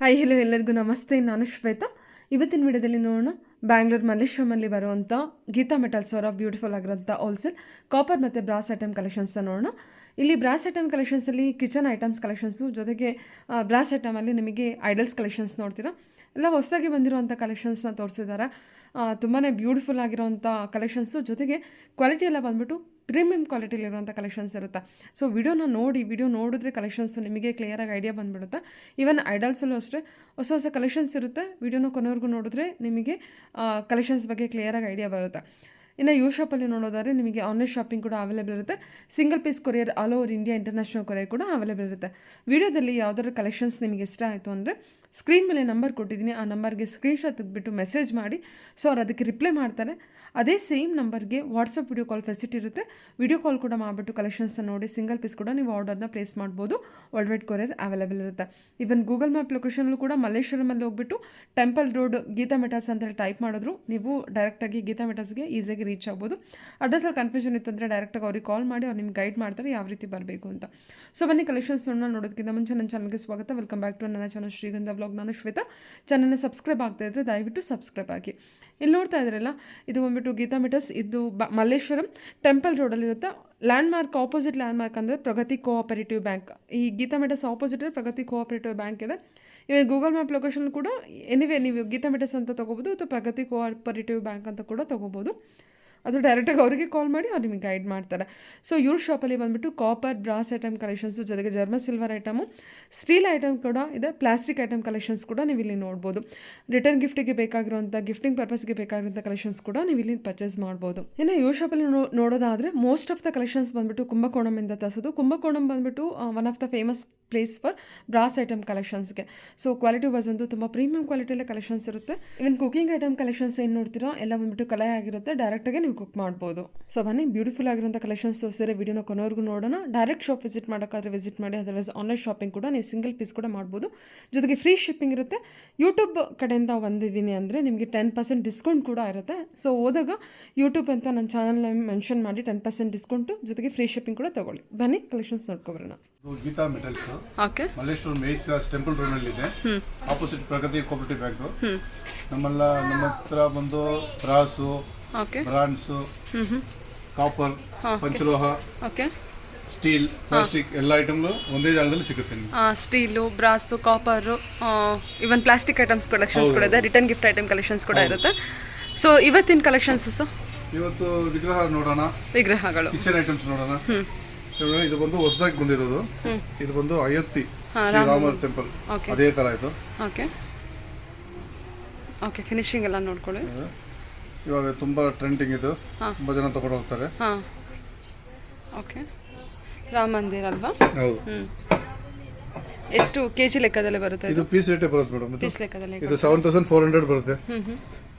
Hi hello ಎಲ್ಲರಿಗೂ ನಮಸ್ತೆ. ನಾನು ಶ್ವೇತಾ. ಇವತ್ತಿನ ವಿಡಿಯೋದಲ್ಲಿ ನೋಡೋಣ ಬ್ಯಾಂಗ್ಳೂರ್ ಮಲ್ಲೇಶ್ವರಮಲ್ಲಿ ಬರುವಂಥ ಗೀತಾ ಮೆಟಲ್ಸ್ ಅವರ ಬ್ಯೂಟಿಫುಲ್ ಆಗಿರೋಂಥ ಹೋಲ್ಸೇಲ್ ಕಾಪರ್ ಮತ್ತು ಬ್ರಾಸ್ ಐಟಮ್ ಕಲೆಕ್ಷನ್ಸ್ನ ನೋಡೋಣ. ಇಲ್ಲಿ ಬ್ರಾಸ್ ಐಟಮ್ ಕಲೆಕ್ಷನ್ಸಲ್ಲಿ ಕಿಚನ್ ಐಟಮ್ಸ್ ಕಲೆಕ್ಷನ್ಸು ಜೊತೆಗೆ ಬ್ರಾಸ್ ಐಟಮಲ್ಲಿ ನಿಮಗೆ ಐಡಲ್ಸ್ ಕಲೆಕ್ಷನ್ಸ್ ನೋಡ್ತೀರಾ. ಎಲ್ಲ ಹೊಸದಾಗಿ ಬಂದಿರುವಂಥ ಕಲೆಕ್ಷನ್ಸ್ನ ತೋರಿಸಿದ್ದಾರೆ. ತುಂಬಾ ಬ್ಯೂಟಿಫುಲ್ ಆಗಿರೋಂಥ ಕಲೆಕ್ಷನ್ಸು ಜೊತೆಗೆ ಕ್ವಾಲಿಟಿ ಎಲ್ಲ ಬಂದ್ಬಿಟ್ಟು ಪ್ರೀಮಿಯಂ ಕ್ವಾಲಿಟಿಲಿರುವಂಥ ಕಲೆಕ್ಷನ್ಸ್ ಇರುತ್ತೆ. ಸೊ ವಿಡಿಯೋ ನೋಡಿದ್ರೆ ಕಲೆಕ್ಷನ್ಸು ನಿಮಗೆ ಕ್ಲಿಯರಾಗಿ ಐಡಿಯಾ ಬಂದುಬಿಡುತ್ತೆ. ಈವನ್ ಐಡಲ್ಸಲ್ಲೂ ಅಷ್ಟೇ ಹೊಸ ಕಲೆಕ್ಷನ್ಸ್ ಇರುತ್ತೆ. ವಿಡಿಯೋನ ಕೊನೆವರೆಗೂ ನೋಡಿದ್ರೆ ನಿಮಗೆ ಕಲೆಕ್ಷನ್ಸ್ ಬಗ್ಗೆ ಕ್ಲಿಯರಾಗಿ ಐಡಿಯಾ ಬರುತ್ತೆ. ಇನ್ನು ಯೂ ಶಾಪಲ್ಲಿ ನೋಡೋದಾದ್ರೆ ನಿಮಗೆ ಆನ್ಲೈನ್ ಶಾಪಿಂಗ್ ಕೂಡ ಅವೈಲೇಬಲ್ ಇರುತ್ತೆ. Single piece courier all over India international courier ಕೂಡ ಅವೈಲೇಬಲ್ ಇರುತ್ತೆ. ವಿಡಿಯೋದಲ್ಲಿ ಯಾವುದಾದ್ರು ಕಲೆಕ್ಷನ್ಸ್ ನಿಮಗೆ ಇಷ್ಟ ಆಯಿತು ಅಂದರೆ ಸ್ಕ್ರೀನ್ ಮೇಲೆ ನಂಬರ್ ಕೊಟ್ಟಿದ್ದೀನಿ, ಆ ನಂಬರ್ಗೆ ಸ್ಕ್ರೀನ್ಶಾಟ್ ತೆಗೆದುಬಿಟ್ಟು ಮೆಸೇಜ್ ಮಾಡಿ. ಸೊ ಅವ್ರು ಅದಕ್ಕೆ ರಿಪ್ಲೈ ಮಾಡ್ತಾರೆ. ಅದೇ ಸೇಮ್ ನಂಬರ್ಗೆ ವಾಟ್ಸಪ್ ವಿಡಿಯೋ ಕಾಲ್ ಫೆಸಿಲಿಟಿ ಇರುತ್ತೆ. ವಿಡಿಯೋ ಕಾಲ್ ಕೂಡ ಮಾಡಿಬಿಟ್ಟು ಕಲೆಕ್ಷನ್ಸ್ನ ನೋಡಿ ಸಿಂಗಲ್ ಪೀಸ್ ಕೂಡ ನೀವು ಆರ್ಡರ್ನ ಪ್ಲೇಸ್ ಮಾಡ್ಬೋದು. ವರ್ಲ್ಡ್ ವೈಡ್ ಕೊರಿಯರ್ ಅವೈಲೇಬಲ್ ಇರುತ್ತೆ. ಈವನ್ ಗೂಗಲ್ ಮ್ಯಾಪ್ ಲೊಕೇಶನಲ್ಲೂ ಕೂಡ ಮಲ್ಲೇಶ್ವರಮಲ್ಲಿ ಹೋಗ್ಬಿಟ್ಟು ಟೆಂಪಲ್ ರೋಡ್ ಗೀತಾ ಮೆಟಲ್ಸ್ ಅಂತೇಳಿ ಟೈಪ್ ಮಾಡಿದ್ರು ನೀವು ಡೈರೆಕ್ಟಾಗಿ ಗೀತಾ ಮೆಟಲ್ಸ್ಗೆ ಈಸಿಯಾಗಿ ರೀಚ್ ಆಗ್ಬೋದು. ಅಡ್ರೆಸ್ಸಲ್ಲಿ ಕನ್ಫ್ಯೂಷನ್ ಇತ್ತು ಅಂದರೆ ಡೈರೆಕ್ಟಾಗಿ ಅವ್ರಿಗೆ ಕಾಲ್ ಮಾಡಿ ಅವ್ರು ನಿಮ್ಗೆ ಗೈಡ್ ಮಾಡ್ತಾರೆ ಯಾವ ರೀತಿ ಬರಬೇಕು ಅಂತ. ಸೊ ಬನ್ನಿ ಕಲೆಕ್ಷನ್ಸ್ ನೋಡೋದಕ್ಕಿಂತ ಮುಂಚೆ ನನ್ನ ಚಾನಲ್ಗೆ ಸ್ವಾಗತ. ವೆಲ್ಕಮ್ ಬ್ಯಾಕ್ ಟು ನನ್ನ ಚಾನಲ್ ಶ್ರೀಗಂಧ ವ್ಲಾಗ್. ನಾನು ಶ್ವೇತಾ. ಚಾನಲ್ನ ಸಬ್ಸ್ಕ್ರೈಬ್ ಆಗ್ತಾ ಇದ್ದರೆ ದಯವಿಟ್ಟು ಸಬ್ಸ್ಕ್ರೈಬ್ ಆಗಿ. ಇಲ್ಲಿ ನೋಡ್ತಾ ಇದ್ರಲ್ಲ, ಇದು ಬಂದ್ಬಿಟ್ಟು ಗೀತಾ ಮೆಟಲ್ಸ್. ಇದು ಮಲ್ಲೇಶ್ವರಂ ಟೆಂಪಲ್ ರೋಡಲ್ಲಿರುತ್ತೆ. ಲ್ಯಾಂಡ್ಮಾರ್ಕ್ ಆಪೋಸಿಟ್ ಲ್ಯಾಂಡ್ಮಾರ್ಕ್ ಅಂದರೆ ಪ್ರಗತಿ ಕೋಆಪರೇಟಿವ್ ಬ್ಯಾಂಕ್. ಈ Geeta metals opposite Pragati cooperative bank ಇದೆ. ಇವಾಗ ಗೂಗಲ್ ಮ್ಯಾಪ್ ಲೊಕೇಶನ್ ಕೂಡ ಎನಿವೇ ನೀವು ಗೀತಾ ಮೆಟಲ್ಸ್ ಅಂತ ತೊಗೋಬೋದು ಅಥವಾ ಪ್ರಗತಿ ಕೋಆಪರೇಟಿವ್ ಬ್ಯಾಂಕ್ ಅಂತ ಕೂಡ ತೊಗೋಬೋದು. ಅದು ಡೈರೆಕ್ಟಾಗಿ ಅವರಿಗೆ ಕಾಲ್ ಮಾಡಿ ಅವ್ರು ನಿಮಗೆ ಗೈಡ್ ಮಾಡ್ತಾರೆ. ಸೊ ಇವ್ರ ಶಾಪಲ್ಲಿ ಬಂದುಬಿಟ್ಟು ಕಾಪರ್ ಬ್ರಾಸ್ ಐಟಮ್ ಕಲೆಕ್ಷನ್ಸು ಜೊತೆಗೆ German silver item, steel item ಕೂಡ ಇದೆ, ಪ್ಲಾಸ್ಟಿಕ್ ಐಟಮ್ ಕಲೆಕ್ಷನ್ಸ್ ಕೂಡ ನೀವು ಇಲ್ಲಿ ನೋಡ್ಬೋದು. ರಿಟರ್ನ್ ಗಿಫ್ಟಿಗೆ ಬೇಕಾಗಿರುವಂಥ ಗಿಫ್ಟಿಂಗ್ ಪರ್ಪಸ್ಗೆ ಬೇಕಾಗಿರುವಂಥ ಕಲೆಕ್ಷನ್ಸ್ ಕೂಡ ನೀವು ಇಲ್ಲಿ ಪರ್ಚೇಸ್ ಮಾಡ್ಬೋದು. ಇನ್ನು ಇವ್ರ ಶಾಪಲ್ಲಿ ನೋಡೋದಾದರೆ ಮೋಸ್ಟ್ ಆಫ್ ದ ಕಲೆಕ್ಷನ್ಸ್ ಬಂದುಬಿಟ್ಟು ಕುಂಭಕೋಣಮಿಂದ ತರಿಸೋದು. ಕುಂಭಕೋಣಂ ಬಂದುಬಿಟ್ಟು one of the famous place for brass item ಕಲೆಕ್ಷನ್ಸ್ಗೆ. ಸೊ ಕ್ವಾಲಿಟಿ ವೈಸ್ ಅಂತೂ ತುಂಬ ಪ್ರೀಮಿಯಂ ಕ್ವಾಲಿಟಿಯಲ್ಲೇ ಕಲೆಕ್ಷನ್ಸ್ ಇರುತ್ತೆ. ಇವನ್ ಕುಕಿಂಗ್ ಐಟಮ್ ಕಲೆಕ್ಷನ್ಸ್ ಏನು ನೋಡ್ತೀರೋ ಎಲ್ಲ ಬಂದುಬಿಟ್ಟು ಕಲೆ ಆಗಿರುತ್ತೆ. ಡೈರೆಕ್ಟಾಗಿ ನೀವು ಕುಕ್ ಮಾಡ್ಬೋದು. ಸೊ ಬನ್ನಿ ಬ್ಯೂಟಿಫುಲ್ ಆಗಿರೋಂಥ ಕಲೆಕ್ಷನ್ಸ್ ತೋರಿಸಿದ್ರೆ ವಿಡಿಯೋನ ಕೊನೆವರೆಗೂ ನೋಡೋಣ. ಡೈರೆಕ್ಟ್ ಶಾಪ್ ವಿಸಿಟ್ ಮಾಡೋಕ್ಕಾದ್ರೆ ವಿಸಿಟ್ ಮಾಡಿ. ಅದರ್ವೈಸ್ ಆನ್ಲೈನ್ ಶಾಪಿಂಗ್ ಕೂಡ ನೀವು ಸಿಂಗಲ್ ಪೀಸ್ ಕೂಡ ಮಾಡ್ಬೋದು. ಜೊತೆಗೆ ಫ್ರೀ ಶಿಪ್ಪಿಂಗ್ ಇರುತ್ತೆ. ಯೂಟ್ಯೂಬ್ ಕಡೆಯಿಂದ ಬಂದಿದ್ದೀನಿ ಅಂದರೆ ನಿಮಗೆ 10% ಡಿಸ್ಕೌಂಟ್ ಕೂಡ ಇರುತ್ತೆ. ಸೊ ಹೋದಾಗ ಯೂಟ್ಯೂಬ್ ಅಂತ ನನ್ನ ಚಾನಲ್ನ ಮೆನ್ಷನ್ ಮಾಡಿ 10% ಡಿಸ್ಕೌಂಟು ಜೊತೆಗೆ ಫ್ರೀ ಶಿಪ್ಪಿಂಗ್ ಕೂಡ ತೊಗೊಳ್ಳಿ. ಬನ್ನಿ ಕಲೆಕ್ಷನ್ಸ್ ನೋಡ್ಕೊಬರೋಣ. Geeta metals okay, Malleshwaram 8th cross temple road ನಲ್ಲಿ ಇದೆ. Opposite Pragati cooperative bank. ನಮ್ಮ ಹತ್ರ ಬಂದು ಬ್ರಾಸು, ಬ್ರಾನ್ಸು, ಕಾಪರ್, ಪಂಚಲೋಹ, ಸ್ಟೀಲ್, ಪ್ಲಾಸ್ಟಿಕ್ ಎಲ್ಲ ಐಟಮ್ಗಳು ಒಂದೇ ಜಾಗದಲ್ಲಿ ಸಿಗುತ್ತೆ. Steel, brass, copper, even plastic items collections ಕೂಡ ಇದೆ. ರಿಟರ್ನ್ ಗಿಫ್ಟ್ ಐಟಮ್ ಕಲೆಕ್ಷನ್ಸ್ ಕೂಡ ಇರುತ್ತೆ. ಸೊ ಇವತ್ತಿನ ಕಲೆಕ್ಷನ್ಸ್ ಇವತ್ತು ವಿಗ್ರಹ ನೋಡೋಣ, ವಿಗ್ರಹಗಳು, ಕಿಚನ್ ಐಟಮ್ಸ್ ನೋಡೋಣ. ಇದು ಬಂದು ಹೊಸದಾಗಿ ಬಂದಿರೋದು. ಇದು ಬಂದು ಅಯೋಧ್ಯೆ ಶ್ರೀರಾಮರ್ ಟೆಂಪಲ್, ಅದೇ ತರ ಇದು. ಓಕೆ ಓಕೆ, ಫಿನಿಶಿಂಗ್ ಎಲ್ಲ ನೋಡ್ಕೊಳ್ಳಿ. ಇವಾಗ ತುಂಬಾ ಟ್ರೆಂಡಿಂಗ್ ಇದು, ತುಂಬಾ ಜನ ತಗೊಂಡು ಹೋಗ್ತಾರೆ. ಓಕೆ, ರಾಮ ಮಂದಿರ ಅಲ್ವಾ? ಹೌದು. ಎಷ್ಟು ಕೆಜಿ ಲೆಕ್ಕದಲ್ಲೇ ಬರುತ್ತೆ? ಇದು ಪೀಸ್ ರೇಟೇ ಬರುತ್ತೆ ಮೇಡಮ್. ಪೀಸ್ ಲೆಕ್ಕದಲ್ಲಿ ಇದು 7400 ಬರುತ್ತೆ.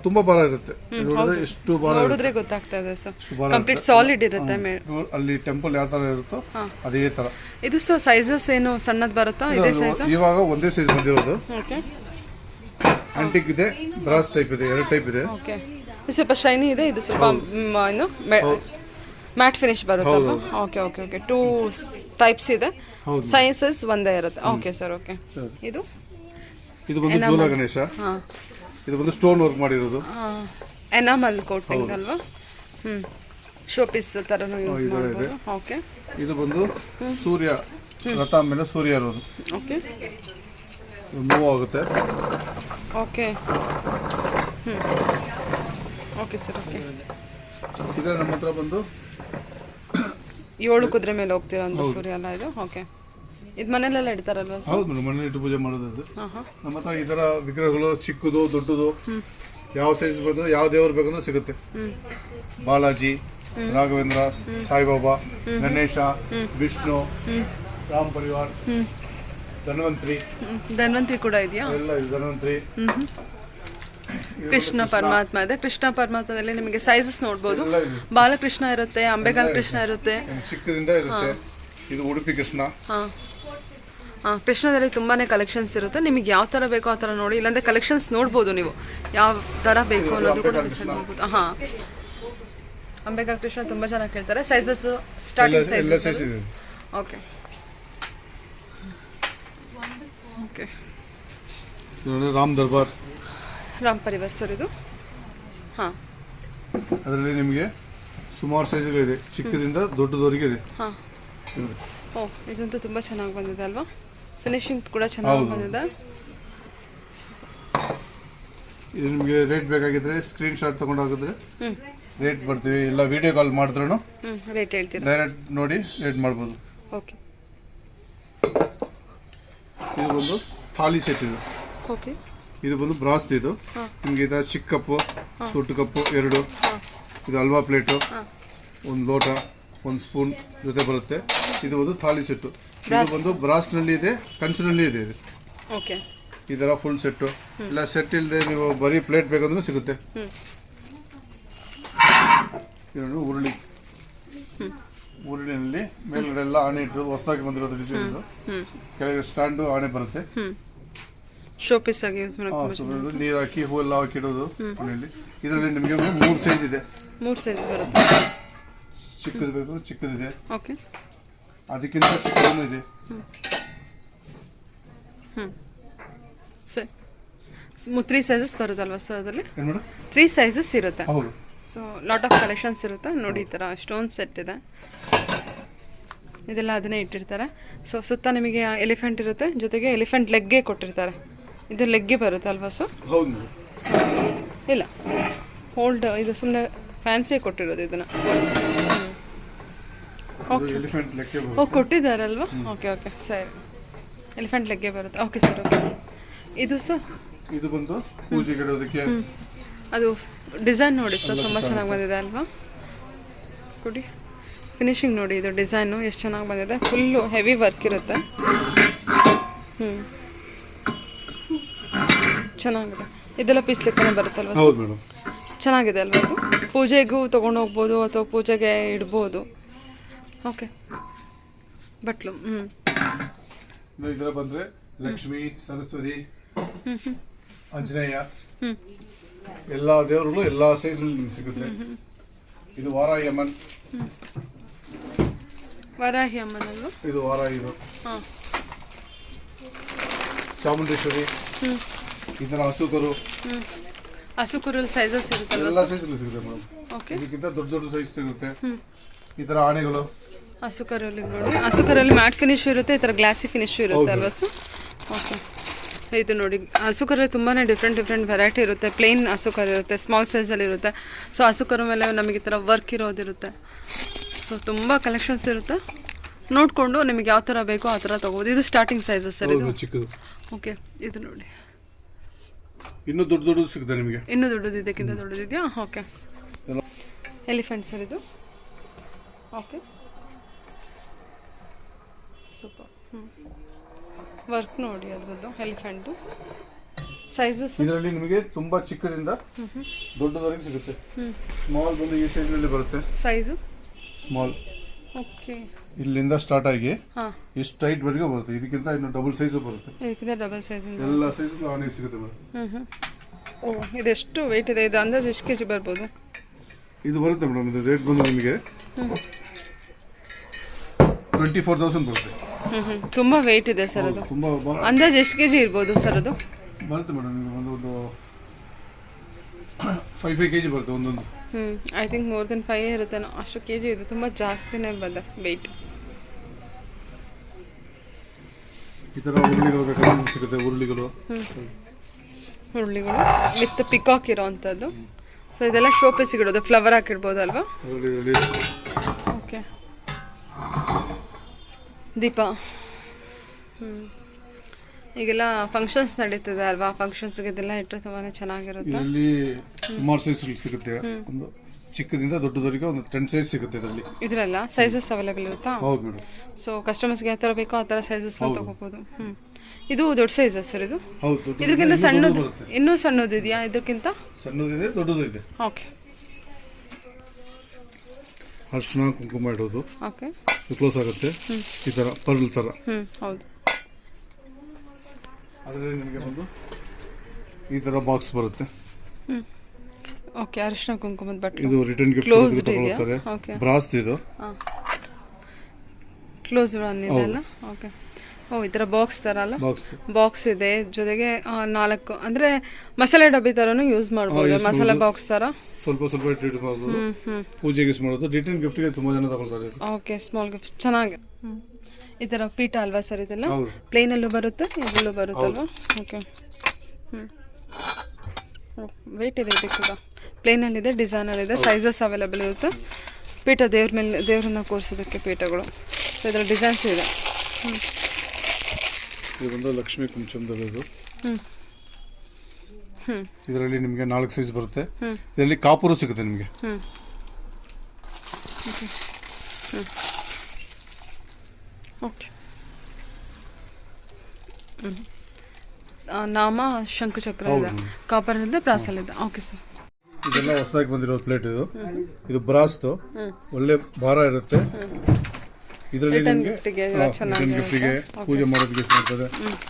ತುಂಬಾ ಭಾರ ಇರುತ್ತೆ. ಎಷ್ಟು ಭಾರ ನೋಡಿದ್ರೆ ಗೊತ್ತಾಗ್ತಾ ಇದೆ ಸರ್. ಕಂಪ್ಲೀಟ್ ಸಾಲಿಡ್ ಇರುತ್ತೆ. ಅಲ್ಲಿ ಟೆಂಪಲ್ ಯಾವ ತರ ಇರುತ್ತೋ ಅದೇ ತರ. ಇದು ಸರ್ ಸೈಜಸ್ ಏನು ಸಣ್ಣದು ಬರುತ್ತಾ? ಇದೇ ಸೈಜ್? ಇವಾಗ ಒಂದೇ ಸೈಜ್ ಬಂದಿರೋದು. ಓಕೆ, ಆಂಟಿಕ್ ಇದೆ, ಬ್ರಾಸ್ ಟೈಪ್ ಇದೆ, ಎರಡು ಟೈಪ್ ಇದೆ. ಓಕೆ, ಇದು ಸ್ವಲ್ಪ ಶೈನಿ ಇದೆ, ಇದು ಸ್ವಲ್ಪ ಏನು ಮ್ಯಾಟ್ ಫಿನಿಶ್ ಬರುತ್ತೆ. ಓಕೆ ಓಕೆ ಓಕೆ, 2 ಟೈಪ್ಸ್ ಇದೆ. ಸೈಜಸ್ ಒಂದೇ ಇರುತ್ತೆ. Okay sir. ಓಕೆ, ಇದು ಬಂದು ಜೂಲ ಗಣೇಶ. ಇದು ಬಂದು ಸ್ಟೋನ್ ವರ್ಕ್ ಮಾಡಿರೋದು. ಎನಾಮಲ್ ಕೋಟಿಂಗ್ ಅಲ್ವಾ? ಶೋ ಪೀಸ್ ತರನು ಯೂಸ್ ಮಾಡಬಹುದು. ಓಕೆ, ಇದು ಬಂದು ಸೂರ್ಯ ರಥ ಮೇಲೆ ಸೂರ್ಯ ಇರೋದು. ಓಕೆ, ಇದು ಮೂವ್ ಆಗುತ್ತೆ. Okay, okay sir. ಓಕೆ, ಇದರ ನಮ್ಮ ಹತ್ರ ಬಂದು 7 ಕುದುರೆ ಮೇಲೆ ಹೋಗ್ತೀರಾ ಅಂತ ಸೂರ್ಯ ಅಲ್ಲ ಇದು? ಓಕೆ, ಇದು ಮನೆಯಲ್ಲೆಲ್ಲ ಇಡ್ತಾರಲ್ವಾ? ಹೌದು ಮೇಡಮ್, ಮನೇಲಿ ಇಟ್ಟು ಪೂಜೆ ಮಾಡೋದು. ನಮ್ಮ ಹತ್ರ ಈ ಥರ ವಿಗ್ರಹಗಳು ಚಿಕ್ಕದು ದೊಡ್ಡದು ಯಾವ ಸೈಜ್ ಬಂದ್ರೆ ಯಾವ ದೇವರು ಬೇಕಂದ್ರೆ ಸಿಗುತ್ತೆ. ಬಾಲಾಜಿ, ರಾಘವೇಂದ್ರ, ಸಾಯಿಬಾಬಾ, ಗಣೇಶ, ವಿಷ್ಣು, ರಾಮ್ ಪರಿವಾರ್, ಧನ್ವಂತ್ರಿ ಕೂಡ ಇದೆಯಾ? ಎಲ್ಲ ಧನ್ವಂತ್ರಿ. ಕೃಷ್ಣ ಪರಮಾತ್ಮ ಇದೆ. ಕೃಷ್ಣ ಪರಮಾತ್ಮದಲ್ಲಿ ನಿಮಗೆ ಸೈಜಸ್ ನೋಡ್ಬೋದು. ಬಾಲಕೃಷ್ಣ ಇರುತ್ತೆ, ಅಂಬೆಗಾಲ್ ಕೃಷ್ಣ ಇರುತ್ತೆ, ಚಿಕ್ಕದಿಂದ ಇರುತ್ತೆ. ಇದು ಉಡುಪಿ ಕೃಷ್ಣ. ಕೃಷ್ಣದಲ್ಲಿ ತುಂಬಾ ಕಲೆಕ್ಷನ್ಸ್ ಇರುತ್ತೆ. ನಿಮಗೆ ಯಾವ ಥರ ಬೇಕೋ ಆ ಥರ ನೋಡಿ, ಇಲ್ಲಾಂದರೆ ಕಲೆಕ್ಷನ್ಸ್ ನೋಡ್ಬೋದು ನೀವು ಯಾವ ಥರ ಬೇಕು ಅನ್ನೋದು ಕೂಡ ಡಿಸೈಡ್ ಮಾಡ್ಬೋದು. ಅಂಬೆಗಾಲ್ ಕೃಷ್ಣ ತುಂಬ ಚೆನ್ನಾಗಿ ಕೇಳ್ತಾರೆ. Sizes starting sizes. Okay okay, ಇದು ರಾಮ್ ದರ್ಬಾರ್. ರಾಮ್ ಪರಿವಾರ್ ಸರ್ ಇದು. ಹಾಂ, ಅದರಲ್ಲಿ ನಿಮಗೆ ಸುಮಾರು ಸೈಜ್ಗಳಿದೆ, ಚಿಕ್ಕದಿಂದ ದೊಡ್ಡದವರೆಗೆ ಇದೆ. ಹಾಂ. ಓ, ಇದಂತೂ ತುಂಬ ಚೆನ್ನಾಗಿ ಬಂದಿದೆ ಅಲ್ವಾ? ಫಿನಿಶಿಂಗ್ ಕೂಡ ಚೆನ್ನಾಗಿ ಬಂದಿದೆ. ಇದು ನಿಮಗೆ ರೇಟ್ ಬೇಕಾಗಿದ್ರೆ ಸ್ಕ್ರೀನ್ ಶಾಟ್ ತಗೊಂಡು ಹೋಗಿದ್ರೆ ರೇಟ್ ಬರ್ತೀವಿ, ಇಲ್ಲ ವಿಡಿಯೋ ಕಾಲ್ ಮಾಡಿದ್ರು ರೇಟ್ ಹೇಳ್ತೀರಾ? ಡೈರೆಕ್ಟ್ ನೋಡಿ ರೇಟ್ ಮಾಡ್ಬೋದು. ಓಕೆ. ಇದು ಬಂದು ಥಾಲಿ ಸೆಟ್. ಇದು ಓಕೆ. ಇದು ಬಂದು ಬ್ರಾಸ್. ಇದು ನಿಮಗೆ ಇದು ಚಿಕ್ಕ ಕಪ್ಪು, ದೊಡ್ಡ ಕಪ್ಪು ಎರಡು, ಇದು ಹಲ್ವಾ ಪ್ಲೇಟು, ಒಂದು ಲೋಟ, ಒಂದು ಸ್ಪೂನ್ ಜೊತೆ ಬರುತ್ತೆ. ಇದು ಒಂದು ಥಾಲಿ ಸೆಟ್ಟು. ಇದು ಬಂದು ಬ್ರಾಸ್ನಲ್ಲಿ ಇದೆ, ಕಂಚಿನಲ್ಲಿ ಇದೆ. ಇದು ಓಕೆ. ಈ ಥರ ಫುಲ್ ಸೆಟ್ಟು. ಇಲ್ಲ ಸೆಟ್ ಇಲ್ಲದೆ ನೀವು ಬರೀ ಪ್ಲೇಟ್ ಬೇಕಂದ್ರೂ ಸಿಗುತ್ತೆ. ಇದು ಉರುಳಿ. ಉರುಳಿನಲ್ಲಿ ಮೇಲ್ಗಡೆ ಎಲ್ಲ ಆಣೆ ಇಟ್ಟು ಹೊಸದಾಗಿ ಬಂದಿರೋದು ಡಿಸೈನ್. ಇದು ಕೆಳಗೆ ಸ್ಟ್ಯಾಂಡು ಆಣೆ ಬರುತ್ತೆ. ಶೋ ಪೀಸ್ ಆಗಿ ಯೂಸ್ ಮಾಡೋದು. ನೀರು ಹಾಕಿ ಹೂವೆಲ್ಲ ಹಾಕಿಡೋದು ಮನೆಯಲ್ಲಿ. ಇದರಲ್ಲಿ ನಿಮಗೆ 3 ಸೈಜ್ ಇದೆ. 3 ಸೈಜ್ ಬರುತ್ತೆ. ಚಿಕ್ಕದು ಬೇಕು ಚಿಕ್ಕದಿದೆ, ಓಕೆ. ಅದಕ್ಕಿಂತ ಚಿಕ್ಕದೂ ಇದೆ. ಸರ್ 3 ಸೈಜಸ್ ಬರುತ್ತಲ್ವಾ ಸರ್ ಅದರಲ್ಲಿ? ಏನು ಮೇಡಮ್? 3 ಸೈಜಸ್ ಇರುತ್ತೆ. ಹೌದು. ಸೊ ಲಾಟ್ ಆಫ್ ಕಲೆಕ್ಷನ್ಸ್ ಇರುತ್ತೆ ನೋಡಿ. ಈ ಥರ ಸ್ಟೋನ್ ಸೆಟ್ ಇದೆ, ಇದೆಲ್ಲ ಅದನ್ನೇ ಇಟ್ಟಿರ್ತಾರೆ. ಸೊ ಸುತ್ತ ನಿಮಗೆ ಎಲಿಫೆಂಟ್ ಇರುತ್ತೆ, ಜೊತೆಗೆ ಎಲಿಫೆಂಟ್ ಲೆಗ್ಗೆ ಕೊಟ್ಟಿರ್ತಾರೆ. ಇದು ಲೆಗ್ಗೆ ಬರುತ್ತೆ ಅಲ್ವಾ ಸರ್? ಹೌದು. ಇಲ್ಲ, ಹೋಲ್ಡ್ ಇದು ಸುಮ್ಮನೆ ಫ್ಯಾನ್ಸಿ ಕೊಟ್ಟಿರೋದು ಇದನ್ನು. ಓ, ಕೊಟ್ಟಿದ್ದಾರಲ್ವಾ? ಓಕೆ ಓಕೆ, ಸರಿ. ಎಲಿಫೆಂಟ್ ಲೆಗ್ಗೆ ಬರುತ್ತೆ. Okay sir, okay. ಇದು ಸರ್ ಇದು ಬಂದು ಪೂಜೆಗೆ ಇಡೋದಕ್ಕೆ. ಅದು ಡಿಸೈನ್ ನೋಡಿ ಸರ್, ತುಂಬ ಚೆನ್ನಾಗಿ ಬಂದಿದೆ ಅಲ್ವಾ? ಕೊಡಿ. ಫಿನಿಶಿಂಗ್ ನೋಡಿ, ಇದು ಡಿಸೈನು ಎಷ್ಟು ಚೆನ್ನಾಗಿ ಬಂದಿದೆ. ಫುಲ್ಲು ಹೆವಿ ವರ್ಕ್ ಇರುತ್ತೆ. ಚೆನ್ನಾಗಿದೆ. ಇದೆಲ್ಲ ಪೀಸ್ ಲೆಕ್ಕನೇ ಬರುತ್ತಲ್ವ? ಹೌದು ಮೇಡಮ್. ಚೆನ್ನಾಗಿದೆ ಅಲ್ವಾ? ಇದು ಪೂಜೆಗೂ ತೊಗೊಂಡು ಹೋಗ್ಬೋದು ಅಥವಾ ಪೂಜೆಗೆ ಇಡ್ಬೋದು. ಓಕೆ. ಬಟ್ಲು. ಇದರ ಬಂದರೆ ಲಕ್ಷ್ಮಿ, ಸರಸ್ವತಿ, ಆಂಜನೇಯ, ಎಲ್ಲ ದೇವರುಗಳು ಎಲ್ಲ ಸೈಜ್ನಲ್ಲಿ ನಿಮ್ಗೆ ಸಿಗುತ್ತೆ. ಇದು ವಾರಾಹಿ ಅಮ್ಮನ್. ವಾರಾಹಿ ಅಮ್ಮನಲ್ವ? ಇದು ವಾರಾಹಿ. ಇದು ಹಾಂ. ಚಾಮುಂಡೇಶ್ವರಿ. ಈ ಥರ ಹಸುಕರು. ಹಸುಕರಲ್ಲಿ ಸೈಜಸ್ ಇರುತ್ತಲ್ವ? ಎಲ್ಲ ಸೈಜಲ್ಲೂ ಸಿಗುತ್ತೆ ಮೇಡಮ್. ಓಕೆ. ಇದಕ್ಕಿಂತ ದೊಡ್ಡ ದೊಡ್ಡ ಸೈಜ್ ಸಿಗುತ್ತೆ. ಈ ಥರ ಆನೆಗಳು. ಹಸುಕರಲ್ಲಿ ನೋಡಿ, ಹಸುಕರಲ್ಲಿ ಮ್ಯಾಟ್ ಫಿನಿಶ್ ಇರುತ್ತೆ, ಈ ಥರ ಗ್ಲಾಸಿ ಫಿನಿಶ್ ಇರುತ್ತೆ ಅಲ್ವಾ ಸರ್? ಓಕೆ. ಇದು ನೋಡಿ, ಹಸುಕರಲ್ಲಿ ತುಂಬಾ ಡಿಫ್ರೆಂಟ್ ವೆರೈಟಿ ಇರುತ್ತೆ. ಪ್ಲೇನ್ ಹಸುಕರ್ ಇರುತ್ತೆ, ಸ್ಮಾಲ್ ಸೈಜಲ್ಲಿ ಇರುತ್ತೆ. ಸೊ ಹಸುಕರ ಮೇಲೆ ನಮಗೆ ಈ ಥರ ವರ್ಕ್ ಇರೋದಿರುತ್ತೆ. ಸೊ ತುಂಬ ಕಲೆಕ್ಷನ್ಸ್ ಇರುತ್ತೆ. ನೋಡಿಕೊಂಡು ನಿಮಗೆ ಯಾವ ಥರ ಬೇಕೋ ಆ ಥರ ತೊಗೋಬೋದು. ಇದು ಸ್ಟಾರ್ಟಿಂಗ್ ಸೈಜಸ್ ಸರ್. ಇದು ಚಿಕ್ಕದು. ಓಕೆ. ಇದು ನೋಡಿ, ಇನ್ನೂ ದೊಡ್ಡದು ಸಿಗುತ್ತೆ ನಿಮಗೆ. ಇನ್ನೂ ದೊಡ್ಡದು, ಇದಕ್ಕಿಂತ ದೊಡ್ಡದಿದೆಯಾ? ಓಕೆ. ಎಲಿಫೆಂಟ್ ಸರ್ ಇದು. Okay, super. ವರ್ಕ್ ನೋಡಿ ಅದ್ರದ್ದು ಎಲಿಫೆಂಟ್ದು ಸೈಜಸ್. ಇದರಲ್ಲಿ ನಿಮಗೆ ತುಂಬಾ ಚಿಕ್ಕದಿಂದ ದೊಡ್ಡದವರೆಗೆ ಸಿಗುತ್ತೆ. ಸ್ಮಾಲ್ ಬಂದು ಈ ಸೈಜ್ನಲ್ಲಿ ಬರುತ್ತೆ. Size small. ಓಕೆ. ಇಲ್ಲಿಂದ ಸ್ಟಾರ್ಟ್ ಆಗಿ ಹಾಂ, ಇಷ್ಟು ಟೈಟ್ ವರೆಗೂ ಬರುತ್ತೆ. ಇದಕ್ಕಿಂತ ಇನ್ನು ಡಬಲ್ ಸೈಜು ಬರುತ್ತೆ. ಇದಕ್ಕಿಂತ ಡಬಲ್ ಸೈಜ್. ಎಲ್ಲ ಸೈಜ್ ಆನೆ ಸಿಗುತ್ತೆ ಮೇಡಮ್. ಓ, ಇದೆಷ್ಟು ವೆಯ್ಟ್ ಇದೆ? ಇದು ಅಂದಾಜು ಎಷ್ಟು ಕೆಜಿ ಬರ್ಬೋದು? ಇದು ಬರುತ್ತೆ ಮೇಡಮ್. ಇದು ರೇಟ್ ಬಂದು ನಿಮಗೆ 24,000 ಬರುತ್ತೆ. ತುಂಬ ವೆಯ್ಟ್ ಇದೆ ಸರ್ ಅದು. ತುಂಬ ಅಂದಾಜು ಎಷ್ಟು ಕೆಜಿ ಇರ್ಬೋದು ಸರ್ ಅದು? ಬರುತ್ತೆ ಮೇಡಮ್. ಒಂದು 5 kg ಬರುತ್ತೆ ಒಂದೊಂದು. ಐ ಥಿಂಕ್ ಮೋರ್ ದೆನ್ 5 ಇರುತ್ತೇನೋ, ಅಷ್ಟು ಕೆ ಜಿ ಇದೆ. ತುಂಬ ಜಾಸ್ತಿನೇ ಬಂದ ವೆಯ್ಟ್. ಈ ಥರ ಉರುಳಿಗಳು ಬೇಕಾದ್ರೆ ಸಿಗುತ್ತೆ. ಉರುಳಿಗಳು ವಿತ್ ಪಿಕಾಕ್ ಇರೋ ಅಂಥದ್ದು. ಸೊ ಇದೆಲ್ಲ ಶೋ ಪೀಸಿಗೆ ಇಡೋದು, ಫ್ಲವರ್ ಹಾಕಿಡ್ಬೋದು ಅಲ್ವಾ? ಓಕೆ. ದೀಪ. ಈಗೆಲ್ಲ ಫಂಕ್ಷನ್ಸ್ ನಡೀತದೆ ಅಲ್ವಾ? ಫಂಕ್ಷನ್ಸ್ಗೆ ಇದೆಲ್ಲ ಇಟ್ಟರೆ ತುಂಬಾ ಚೆನ್ನಾಗಿರುತ್ತೆ. ಇದರಲ್ಲಿ ಸುಮಾರು ಸೈಜ್ ಸಿಗುತ್ತೆ. ಒಂದು ಚಿಕ್ಕದಿಂದ ದೊಡ್ಡದವರೆಗೆ ಒಂದು 10 ಸೈಜ್ ಸಿಗುತ್ತೆ ಇದರಲ್ಲಿ. ಇದರಲ್ಲ ಸೈಜಸ್ ಅವೈಲೇಬಲ್ ಇರುತ್ತಾ? ಹೌದು ಮೇಡಮ್. ಸೊ ಕಸ್ಟಮರ್ಸ್ಗೆ ಯಾವ ಥರ ಬೇಕೋ ಆ ಥರ ಸೈಜಸ್ ತಗೋಬೋದು. ಇದು ದೊಡ್ಡ ಸೈಜ್ ಸರ್ ಇದು? ಹೌದು. ಇದಕ್ಕಿಂತ ಸಣ್ಣದು, ಇನ್ನೂ ಸಣ್ಣದು ಇದೆಯಾ? ಇದಕ್ಕಿಂತ ಸಣ್ಣದಿದೆ, ದೊಡ್ಡದು ಇದೆ. ಓಕೆ. ಅರ್ಶಿನ ಕುಂಕುಮ ಇಡೋದು. ಓಕೆ. ಕ್ಲೋಸ್ ಆಗುತ್ತೆ ಈ ಥರ ಪರ್ಲ್ ಥರ. ಹೌದು. ಅದರಲ್ಲಿ ನಿಮಗೆ ಒಂದು ಈ ಥರ ಬಾಕ್ಸ್ ಬರುತ್ತೆ. ಓಕೆ. ಅರಿಶಿನ ಕುಂಕುಮದ ಬಟ್ಟೆ. ಇದು ರಿಟರ್ನ್ ಗಿಫ್ಟ್ ತಗೊಳ್ತಾರೆ. ಬ್ರಾಸ್ ಇದು. ಕ್ಲೋಸ್ ಒನ್ ಇದೆಲ್ಲ. ಓಕೆ. ಓ ಈ ಥರ ಬಾಕ್ಸ್ ಥರ ಅಲ್ಲ, ಬಾಕ್ಸ್ ಬಾಕ್ಸ್ ಇದೆ ಜೊತೆಗೆ 4 ಅಂದರೆ ಮಸಾಲೆ ಡಬ್ಬಿ ಥರನೂ ಯೂಸ್ ಮಾಡ್ಬೋದು, ಮಸಾಲೆ ಬಾಕ್ಸ್ ಥರ ಸ್ವಲ್ಪ ಸ್ವಲ್ಪ ಟ್ರೀಟ್ ಮಾಡೋದು, ಪೂಜೆಗೆ ಯೂಸ್ ಮಾಡೋದು, ರಿಟರ್ನ್ ಗಿಫ್ಟ್ಗೆ ತುಂಬ ಜನ ತಗೊಳ್ತಾರೆ. ಓಕೆ ಸ್ಮಾಲ್ ಗಿಫ್ಟ್ ಚೆನ್ನಾಗಿ. ಈ ಥರ ಪೀಠ ಅಲ್ವಾ ಸರ್ ಇದೆಲ್ಲ? ಪ್ಲೇನಲ್ಲೂ ಬರುತ್ತೆ ಇದರಲ್ಲೂ ಬರುತ್ತಲ್ವಾ? ಓಕೆ ವೆಯ್ಟ್ ಇದೆ ಇದು ಕೂಡ. ಪ್ಲೇನಲ್ಲಿದೆ, ಡಿಸೈನಲ್ಲಿದೆ, ಸೈಜಸ್ ಅವೈಲೇಬಲ್ ಇರುತ್ತೆ. ಪೀಠ ದೇವ್ರ ಮೇಲೆ ದೇವ್ರನ್ನ ಕೂರಿಸೋದಕ್ಕೆ ಪೀಠಗಳು. ಸೊ ಇದರ ಡಿಸೈನ್ಸ್ ಇದೆ. ಇದೊಂದು ಲಕ್ಷ್ಮೀ ಕುಂಚಂದದ್ದು. ಇದರಲ್ಲಿ ನಿಮಗೆ 4 ಸೈಜ್ ಬರುತ್ತೆ. ಇದರಲ್ಲಿ ಕಾಪೂರು ಸಿಗುತ್ತೆ ನಿಮಗೆ. ಓಕೆ ನಾಮ ಶಂಕುಚಕ್ರ ಇದೆ, ಕಾಪರ್ ಇದೆ, ಬ್ರಾಸಲ್ ಇದೆ. Okay sir. ಇದೆಲ್ಲ ಹೊಸದಾಗಿ ಬಂದಿರೋ ಪ್ಲೇಟ್ ಇದು ಬ್ರಾಸ್ದು, ಒಳ್ಳೆ ಭಾರ ಇರುತ್ತೆ. ಇದರಲ್ಲಿ ನಿಮಗೆ ಗಿಫ್ಟಿಗೆ ಪೂಜೆ ಮಾಡೋದಕ್ಕೆ ಯೂಸ್ ಮಾಡ್ತಾರೆ.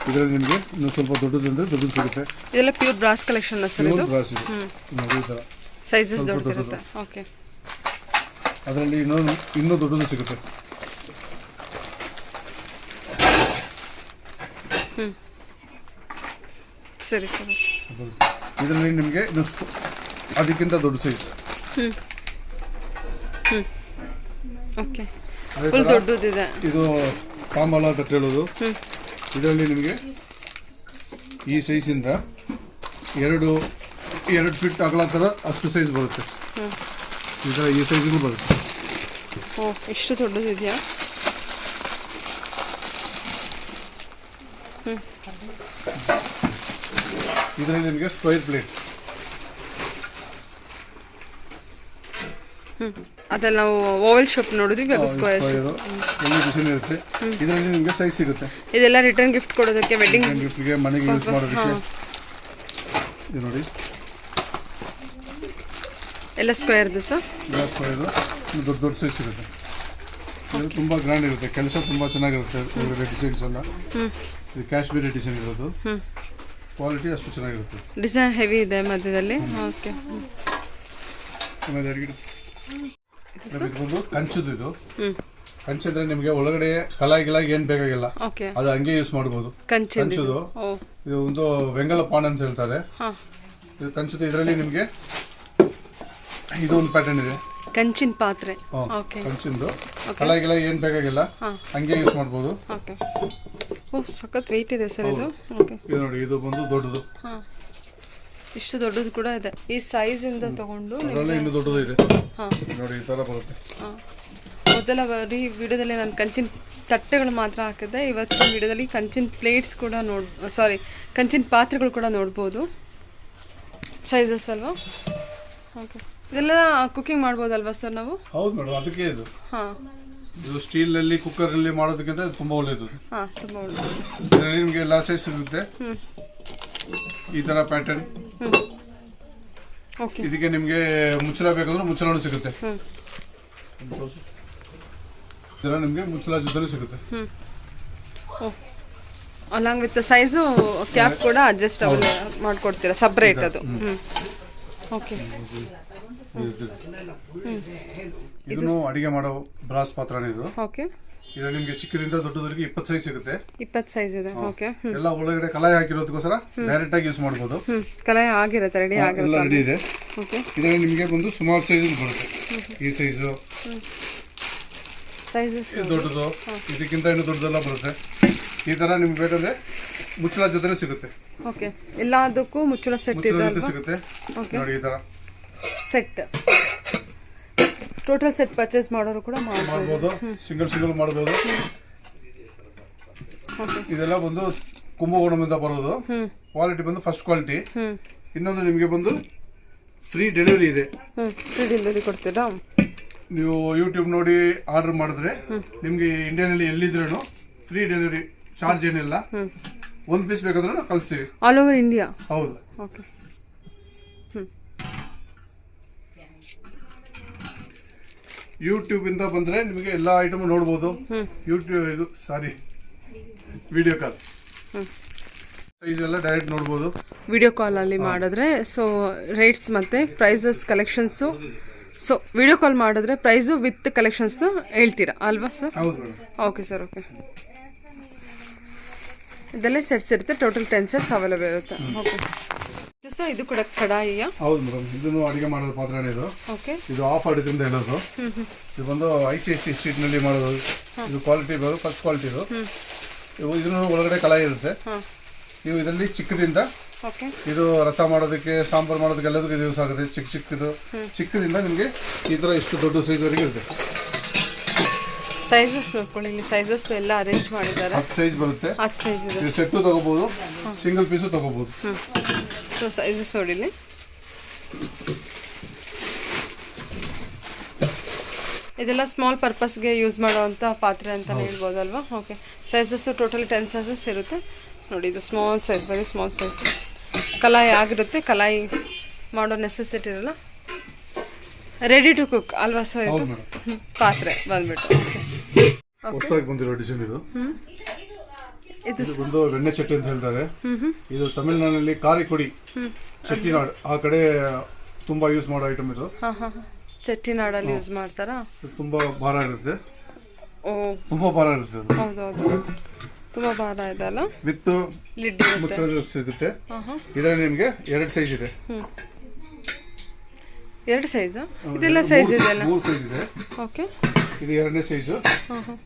ಇದರಲ್ಲಿ ನಿಮಗೆ ಇನ್ನೂ ಸ್ವಲ್ಪ ದೊಡ್ಡದಂದ್ರೆ ದೊಡ್ಡದು ಸಿಗುತ್ತೆ. ಇದೆಲ್ಲ ಪ್ಯೂರ್ ಬ್ರಾಸ್ ಕಲೆಕ್ಷನ್ ಸರ್ ಇದು? ಬ್ರಾಸ್ ಇದೆ ನೋಡಿ, ಈ ಥರ ಸೈಜಸ್ ದೊಡ್ಡದಿರುತ್ತೆ. ಓಕೆ ಅದರಲ್ಲಿ ಇನ್ನೂ ದೊಡ್ಡದು ಸಿಗುತ್ತೆ. ಸರಿ ಸರಿ. ಇದರಲ್ಲಿ ನಿಮಗೆ ಅದಕ್ಕಿಂತ ದೊಡ್ಡ ಸೈಜ್. ಓಕೆ ಫುಲ್ ದೊಡ್ಡದಿದೆ. ಇದು ತಾಂಬಾಲ ಅಂತ ಹೇಳೋದು. ಇದರಲ್ಲಿ ನಿಮಗೆ ಈ ಸೈಜಿಂದ 2 ಫೀಟ್ ಅಗಲ ಥರ ಅಷ್ಟು ಸೈಜ್ ಬರುತ್ತೆ. ಇದರ ಈ ಸೈಜಿಗೂ ಬರುತ್ತೆ. ಓ ಎಷ್ಟು ದೊಡ್ಡದಿದೆಯಾ? ಇದರಲ್ಲಿ ನಿಮಗೆ ಸ್ಕ್ವೈರ್ ಪ್ಲೇಟ್. ಅದೆಲ್ಲ ನಾವು ಓವಲ್ ಶಾಪ್ ನೋಡಿದ್ವಿ, ಅದು ಸ್ಕ್ವೇರ್ ಎಲ್ಲ ಡಿಸೈನ್ ಇರುತ್ತೆ. ಇದರಲ್ಲಿ ನಿಮಗೆ ಸೈಜ್ ಸಿಗುತ್ತೆ. ಇದೆಲ್ಲ ರಿಟರ್ನ್ ಗಿಫ್ಟ್ ಕೊಡೋದಕ್ಕೆ, ವೆಡ್ಡಿಂಗ್ ಗಿಫ್ಟ್ಗೆ, ಮನೆಗೆ ಯೂಸ್ ಮಾಡೋದಕ್ಕೆ. ಇದು ನೋಡಿ ಎಲ್ಲ ಸ್ಕ್ವೇರ್ ಇದೆ ಸರ್. ಎಲ್ಲ ಸ್ಕ್ವೇರ್ ದೊಡ್ಡ ದೊಡ್ಡ ಸೈಜ್ ಸಿಗುತ್ತೆ. ಇದು ತುಂಬ ಗ್ರ್ಯಾಂಡ್ ಇರುತ್ತೆ, ಕೆಲಸ ತುಂಬ ಚೆನ್ನಾಗಿರುತ್ತೆ. ಒಳ್ಳೆ ಡಿಸೈನ್ಸ್ ಎಲ್ಲ ಇದು ಕಾಶ್ಮೀರಿ ಡಿಸೈನ್ ಇರೋದು. ಕ್ವಾಲಿಟಿ ಅಷ್ಟು ಚೆನ್ನಾಗಿರುತ್ತೆ. ಡಿಸೈನ್ ಹೆವಿ ಇದೆ ಮಧ್ಯದಲ್ಲಿ. ಓಕೆ ಇದು ಕಂಚುದು. ಇದು ಕಂಚಂದ್ರೆ ನಿಮಗೆ ಒಳಗಡೆ ಕಲಾಯಿಗಳಾಗಿ ಏನ್ ಬೇಕಾಗಿಲ್ಲ, ಅದು ಹಂಗೆ ಯೂಸ್ ಮಾಡಬಹುದು. ಕಂಚುದು ಇದು ಒಂದು ವೆಂಗಲ ಪಾನ್ ಅಂತ ಹೇಳ್ತಾರೆ. ಇದು ಕಂಚುದು. ಇದರಲ್ಲಿ ನಿಮಗೆ ಇದು ಒಂದು ಪ್ಯಾಟರ್ನ್ ಇದೆ, ಕಂಚಿನ ಪಾತ್ರೆ. ಕಂಚಿಂದು ಕಲಾಯಿಗಳ ಏನ್ ಬೇಕಾಗಿಲ್ಲ, ಹಂಗೆ ಯೂಸ್ ಮಾಡಬಹುದು. ಓ ಸಖತ್ ವೆಯ್ಟ್ ಇದೆ ಸರ್ ಇದು. ಇದು ನೋಡಿ, ಇದು ಬಂದು ದೊಡ್ಡದು. ಇಷ್ಟು ದೊಡ್ಡದು ಕೂಡ ಇದೆ. ಈ ಸೈಜ್ ಇಂದ ತಗೊಂಡು ಇನ್ನೂ ದೊಡ್ಡದು ಇದೆ ನೋಡಿ, ಈ ತರ ಬರುತ್ತೆ. ಮೊದಲ ವಿಡಿಯೋದಲ್ಲಿ ನಾನು ಕಂಚಿನ ತಟ್ಟೆಗಳು ಮಾತ್ರ ಹಾಕಿದ್ದೆ. ಇವತ್ತಿನ ವಿಡಿಯೋದಲ್ಲಿ ಕಂಚಿನ ಪ್ಲೇಟ್ಸ್ ಕೂಡ ಕಂಚಿನ ಪಾತ್ರೆಗಳು ಕೂಡ ನೋಡ್ಬೋದು. ಸೈಜಸ್ ಅಲ್ವಾ? ಓಕೆ ಇದೆಲ್ಲ ಕುಕಿಂಗ್ ಮಾಡ್ಬೋದಲ್ವಾ ಸರ್ ನಾವು? ಹೌದು ಮೇಡಮ್, ಅದಕ್ಕೆ ಇದು. ಇದು ಸ್ಟೀಲ್ ಅಲ್ಲಿ ಕುಕ್ಕರ್ ಅಲ್ಲಿ ಮಾಡೋದಕ್ಕಿಂತ ತುಂಬಾ ಒಳ್ಳೇದು. ತುಂಬಾ ಒಳ್ಳೆಯದು. ಇದರಲ್ಲಿ ನಿಮಗೆ ಎಲ್ಲ ಸೈಜ್ ಸಿಗುತ್ತೆ. ಈ ತರ ಪ್ಯಾಟರ್ನ್. ಇದಕ್ಕೆ ನಿಮಗೆ ಮುಚ್ಚಳ ಬೇಕಂದ್ರೆ ಮುಚ್ಚಳನೂ ಸಿಗುತ್ತೆ. ಇದರ ನಿಮಗೆ ಮುಚ್ಚಳ ಜೊತೆ ಸಿಗುತ್ತೆ. ಅಲಾಂಗ್ ವಿತ್ ಸೈಜು ಕ್ಯಾಪ್ ಕೂಡ ಅಡ್ಜಸ್ಟ್ ಮಾಡ್ಕೊಡ್ತೀರಾ ಸಪ್ರೇಟ್ ಅದು? ಓಕೆ ಇದನ್ನು ಅಡಿಗೆ ಮಾಡೋ ಬ್ರಾಸ್ ಪಾತ್ರನೇ ಇದು. ಓಕೆ ಇದರಲ್ಲಿ ನಿಮಗೆ ಚಿಕ್ಕದಿಂದ ದೊಡ್ಡದವರೆಗೆ 20 ಸೈಜ್ ಸಿಗುತ್ತೆ. 20 ಸೈಜ್ ಇದೆ. ಓಕೆ ಎಲ್ಲ ಒಳಗಡೆ ಕಲಾಯಿ ಹಾಕಿರೋದಕ್ಕೋಸ್ಕರ ಡೈರೆಕ್ಟ್ ಆಗಿ ಯೂಸ್ ಮಾಡಬಹುದು. ಕಲಾಯಿ ಆಗಿರುತ್ತೆ, ರೆಡಿ ಆಗಿರುತ್ತೆ, ಎಲ್ಲ ರೆಡಿ ಇದೆ. ಓಕೆ ಇದರಲ್ಲಿ ನಿಮಗೆ ಒಂದು ಸ್ಮಾಲ್ ಸೈಜ್ ಬರುತ್ತೆ. ಈ ಸೈಜು ಸೈಜಸ್ ದೊಡ್ಡದು, ಇದಕ್ಕಿಂತ ಇನ್ನೂ ದೊಡ್ಡದೆಲ್ಲ ಬರುತ್ತೆ. ಈ ತರ ನಿಮ್ಗೆ ಬೇಕಂದ್ರೆ ಮುಚ್ಚಳ ಜೊತೆ ಸಿಗುತ್ತೆ. ಓಕೆ ಎಲ್ಲದಕ್ಕೂ ಮುಚ್ಚಳ ಸೆಟ್ ಇದೆ ಅಲ್ವಾ? ಸಿಗುತ್ತೆ ನೋಡಿ, ಈ ತರ ಸೆಟ್ ಟೋಟಲ್ ಸೆಟ್ ಪರ್ಚೇಸ್ ಮಾಡೋರು ಕೂಡ ಮಾಡಬಹುದು. ಸಿಂಗಲ್ ಮಾಡಬಹುದು. ಇದೆಲ್ಲ ಬಂದು ಕುಂಭಕೋಣದಿಂದ ಬರೋದು. ಕ್ವಾಲಿಟಿ ಬಂದು ಫಸ್ಟ್ ಕ್ವಾಲಿಟಿ. ಇನ್ನೊಂದು ನಿಮಗೆ ಬಂದು ಫ್ರೀ ಡೆಲಿವರಿ ಇದೆ. ಫ್ರೀ ಡೆಲಿವರಿ ಕೊಡ್ತೀರಾ? ನೀವು ಯೂಟ್ಯೂಬ್ ನೋಡಿ ಆರ್ಡರ್ ಮಾಡಿದ್ರೆ ನಿಮ್ಗೆ ಇಂಡಿಯಾನಲ್ಲಿ ಎಲ್ಲಿದ್ರೂ ಫ್ರೀ ಡೆಲಿವರಿ, ಚಾರ್ಜ್ ಏನಿಲ್ಲ. 1 ಪೀಸ್ ಬೇಕಾದ್ರೂ ನಾವು ಕಳಿಸ್ತೀವಿ ಆಲ್ ಓವರ್ ಇಂಡಿಯಾ. ಹೌದು. ಓಕೆ ಯೂಟ್ಯೂಬ್ ಇಂದ ಬಂದ್ರೆ ನಿಮಗೆ ಎಲ್ಲ ಐಟಮ್ ನೋಡಬಹುದು. ಯೂಟ್ಯೂಬ್ ಇದು ವಿಡಿಯೋ ಕಾಲ್ ಸೈಜ್ ಎಲ್ಲ ಡೈರೆಕ್ಟ್ ನೋಡಬಹುದು ವಿಡಿಯೋ ಕಾಲ್ ಅಲ್ಲಿ ಮಾಡಿದ್ರೆ. ಸೊ ರೇಟ್ಸ್ ಮತ್ತೆ prices collections. So video call ಮಾಡಿದ್ರೆ ಪ್ರೈಸು ವಿತ್ ಕಲೆಕ್ಷನ್ಸ್ ಹೇಳ್ತೀರಾ ಅಲ್ವಾ ಸರ್? ಹೌದು. Okay sir. ಓಕೆ ಇದೆಲ್ಲ ಸೆಟ್ಸ್ ಇರುತ್ತೆ. ಟೋಟಲ್ 10 ಸೆಟ್ಸ್ ಅವೈಲೇಬಲ್ ಇರುತ್ತೆ. ಓಕೆ ಸರ್, ಇದು ಕೂಡ ಕಡಾಯಿಯ? ಹೌದು ಮೇಡಮ್, ಇದನ್ನು ಅಡಿಗೆ ಮಾಡೋದು ಪಾತ್ರೆನೇ ಇದು. ಓಕೆ, ಇದು ಆಫ್ ಅಡಿಗೆಂತ ಹೇಳೋದು. ಇದು ಬಂದು ICSC ಸ್ಟ್ರೀಟ್ ನಲ್ಲಿ ಮಾಡೋದು. ಇದು ಕ್ವಾಲಿಟಿ ಬರೋದು ಫಸ್ಟ್ ಕ್ವಾಲಿಟಿ. ಇದು ಇದನ್ನು ಒಳಗಡೆ ಕಲಾಯಿ ಇರುತ್ತೆ. ನೀವು ಇದರಲ್ಲಿ ಚಿಕ್ಕದಿಂದ ಇದು ರಸ ಮಾಡೋದಕ್ಕೆ, ಸಾಂಬಾರು ಮಾಡೋದಕ್ಕೆ ಎಲ್ಲದಕ್ಕೂ ಇದು ಯೂಸ್ ಆಗುತ್ತೆ. ಚಿಕ್ಕದಿಂದ ನಿಮಗೆ ಈ ತರ ಇಷ್ಟು ದೊಡ್ಡ ಸೈಜ್ ವರೆಗೆ ಇರುತ್ತೆ. ಸೈಜಸ್ ನೋಡ್ಕೊಳ್ಳಿ, ಇಲ್ಲಿ ಸೈಜಸ್ ಎಲ್ಲ ಅರೇಂಜ್ ಮಾಡಿದ್ದಾರೆ. 10 ಸೈಜ್ ಬರುತ್ತೆ. 10 ಸೈಜ್ ಇದೆ. ಸೆಟ್ಟು ತಗೋಬಹುದು, ಸಿಂಗಲ್ ಪೀಸು ತಗೋಬಹುದು. ಸೊ ಸೈಜಸ್ ನೋಡಿಲಿ. ಇದೆಲ್ಲ ಸ್ಮಾಲ್ ಪರ್ಪಸ್ಗೆ ಯೂಸ್ ಮಾಡುವಂಥ ಪಾತ್ರೆ ಅಂತಲೇ ಹೇಳ್ಬೋದಲ್ವಾ. ಓಕೆ, ಸೈಜಸ್ಸು ಟೋಟಲ್ 10 ಸೈಜಸ್ ಇರುತ್ತೆ ನೋಡಿ. ಇದು ಸ್ಮಾಲ್ ಸೈಜ್, ಬರೀ ಸ್ಮಾಲ್ ಸೈಜ್. ಕಲಾಯಿ ಆಗಿರುತ್ತೆ, ಕಲಾಯಿ ಮಾಡೋ ನೆಸೆಸಿಟಿ ಇರಲ್ಲ. ರೆಡಿ ಟು ಕುಕ್ ಅಲ್ವಾ ಸರ್? ಇದು ಪಾತ್ರೆ ಬಂದ್ಬಿಟ್ಟು ಹೊಸದಾಗಿ ಬಂದಿರೋ ಡಿಸೈನ್ ಇದು. ಇದು ಬಂದು ಬೆಣ್ಣೆ ಚಟ್ಟಿ ಅಂತ ಹೇಳ್ತಾರೆ. ಇದು ತಮಿಳುನಾಡಿನಲ್ಲಿ ಕಾರಿಕೊಡಿ, ಚೆಟ್ಟಿನಾಡ್ ಆ ಕಡೆ ತುಂಬಾ ಯೂಸ್ ಮಾಡೋ ಐಟಮ್ ಇದು. ಚೆಟ್ಟಿನಾಡಲ್ಲಿ ಯೂಸ್ ಮಾಡ್ತಾರಾ? ತುಂಬಾ ಭಾರ ಇರುತ್ತೆ. ಓ, ತುಂಬಾ ಭಾರ ಇರುತ್ತೆ ಅದು. ಹೌದೌದು, ತುಂಬಾ ಭಾರ ಇದೆ ಅಲ್ಲ. ವಿತ್ ಲಿಡ್ ಸಿಗುತ್ತೆ. ಇದರಲ್ಲಿ ನಿಮಗೆ 2 ಸೈಜ್ ಇದೆ. 2 ಸೈಜ್? ಇದೆಲ್ಲ ಸೈಜ್ ಇದೆ ಅಲ್ಲ? 3 ಸೈಜ್ ಇದೆ. ಓಕೆ, ಇದು 2ನೇ ಸೈಜ್,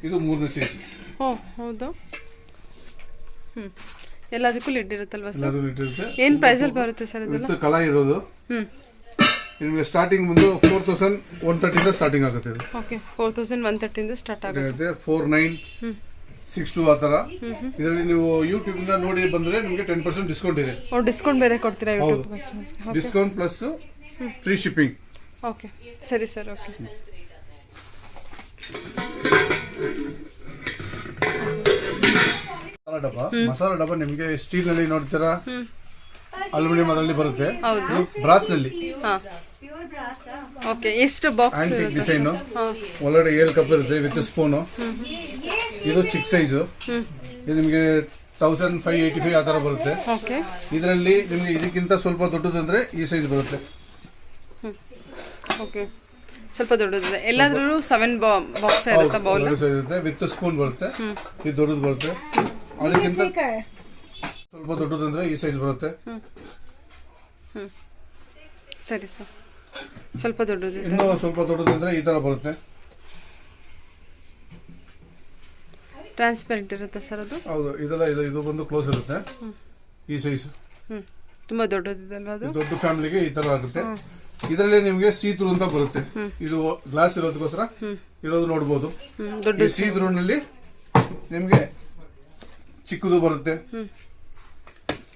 ಇದು 3ನೇ ಸೈಜ್. ಓ ಹೌದಾ. ಎಲ್ಲದಕ್ಕೂ ಲಿಡ್ ಇರುತ್ತಲ್ವಾ ಸರ್? ಎಲ್ಲದೂ ಲಿಡ್ ಇರುತ್ತೆ. ಏನು ಪ್ರೈಸಲ್ಲಿ ಬರುತ್ತೆ ಸರ್ ಇದೆಲ್ಲ? ವಿತ್ ಕಲಾಯಿ ಇರೋದು. ನಿಮಗೆ ಸ್ಟಾರ್ಟಿಂಗ್ ಬಂದು 4130 ಇಂದ ಸ್ಟಾರ್ಟಿಂಗ್ ಆಗುತ್ತೆ ಇದು. ಓಕೆ, 4130 ಇಂದ ಸ್ಟಾರ್ಟ್ ಆಗುತ್ತೆ. 49 62 ಆ ಥರ. ಇದರಲ್ಲಿ ನೀವು ಯೂಟ್ಯೂಬ್ ಇಂದ ನೋಡಿ ಬಂದ್ರೆ ನಿಮಗೆ 10% ಡಿಸ್ಕೌಂಟ್ ಇದೆ. ಓ, ಡಿಸ್ಕೌಂಟ್ ಬೇರೆ ಕೊಡ್ತೀರಾ ಯೂಟ್ಯೂಬ್ ಕಸ್ಟಮರ್ಸ್ಗೆ? Discount plus free shipping. Okay, ಸರಿ ಸರ್. ಓಕೆ, ಮಸಾಲಾ ಡಬ್ಬ ನಿಮಗೆ ಸ್ಟೀಲ್ ನಲ್ಲಿ ನೋಡ್ತೀರಾ, ಅಲ್ಯೂಮಿನಿಯಂ ಅದರಲ್ಲಿ ಬರುತ್ತೆ. ಬ್ರಾಸ್ ನಲ್ಲಿ. ಓಕೆ, ಎಷ್ಟು ಬಾಕ್ಸ್? ಆಂಟಿಕ್ ಡಿಸೈನ್, ಒಳಗಡೆ 7 ಕಪ್ ಇರುತ್ತೆ ವಿತ್ ಸ್ಪೂನು. ಇದು ಚಿಕ್ಕ ಸೈಜು, ಇದು ನಿಮಗೆ 1585 ಆ ತರ ಬರುತ್ತೆ. ಓಕೆ, ಇದರಲ್ಲಿ ನಿಮಗೆ ಇದಕ್ಕಿಂತ ಸ್ವಲ್ಪ ದೊಡ್ಡದಂದ್ರೆ ಈ ಸೈಜ್ ಬರುತ್ತೆ. ಓಕೆ, ಸ್ವಲ್ಪ ದೊಡ್ಡದಿದೆ. ಎಲ್ಲಾದ್ರೂ 7 ಬಾಕ್ಸ್ ಇರುತ್ತೆ. ಬೌಲ್ ಇರುತ್ತೆ ವಿತ್ ಸ್ಪೂನ್ ಬರುತ್ತೆ. ಇದು ದೊಡ್ಡದು ಬರುತ್ತೆ. ಅದಕ್ಕಿಂತ ಸ್ವಲ್ಪ ದೊಡ್ಡದಂದ್ರೆ ಈ ಸೈಜ್ ಬರುತ್ತೆ. ಸರಿ ಸರ್, ಸ್ವಲ್ಪ ದೊಡ್ಡದಿದೆ. ಇನ್ನೂ ಸ್ವಲ್ಪ ದೊಡ್ಡದಂದ್ರೆ ಈ ತರ ಬರುತ್ತೆ. ಟ್ರಾನ್ಸ್ಪರೆಂಟ್ ಇರುತ್ತೆ ಸರ್ ಅದು? ಹೌದು, ಇದು ಬಂದು ಕ್ಲೋಸ್ ಇರುತ್ತೆ. ಈ ಸೈಜ್ ತುಂಬಾ ದೊಡ್ಡದಿದೆ ಅಲ್ವಾ ಅದು? ದೊಡ್ಡ ಫ್ಯಾಮಿಲಿಗೆ ಈ ತರ ಆಗುತ್ತೆ. ಇದರಲ್ಲಿ ನಿಮಗೆ ಸೀತ್ರೂ ಅಂತ ಬರುತ್ತೆ. ಇದು ಗ್ಲಾಸ್ ಇರೋದಕ್ಕೋಸ್ಕರ ಇರೋದು ನೋಡಬಹುದು. ಈ ಸೀತ್ರೂ ನಲ್ಲಿ ನಿಮಗೆ ಚಿಕ್ಕದು ಬರುತ್ತೆ,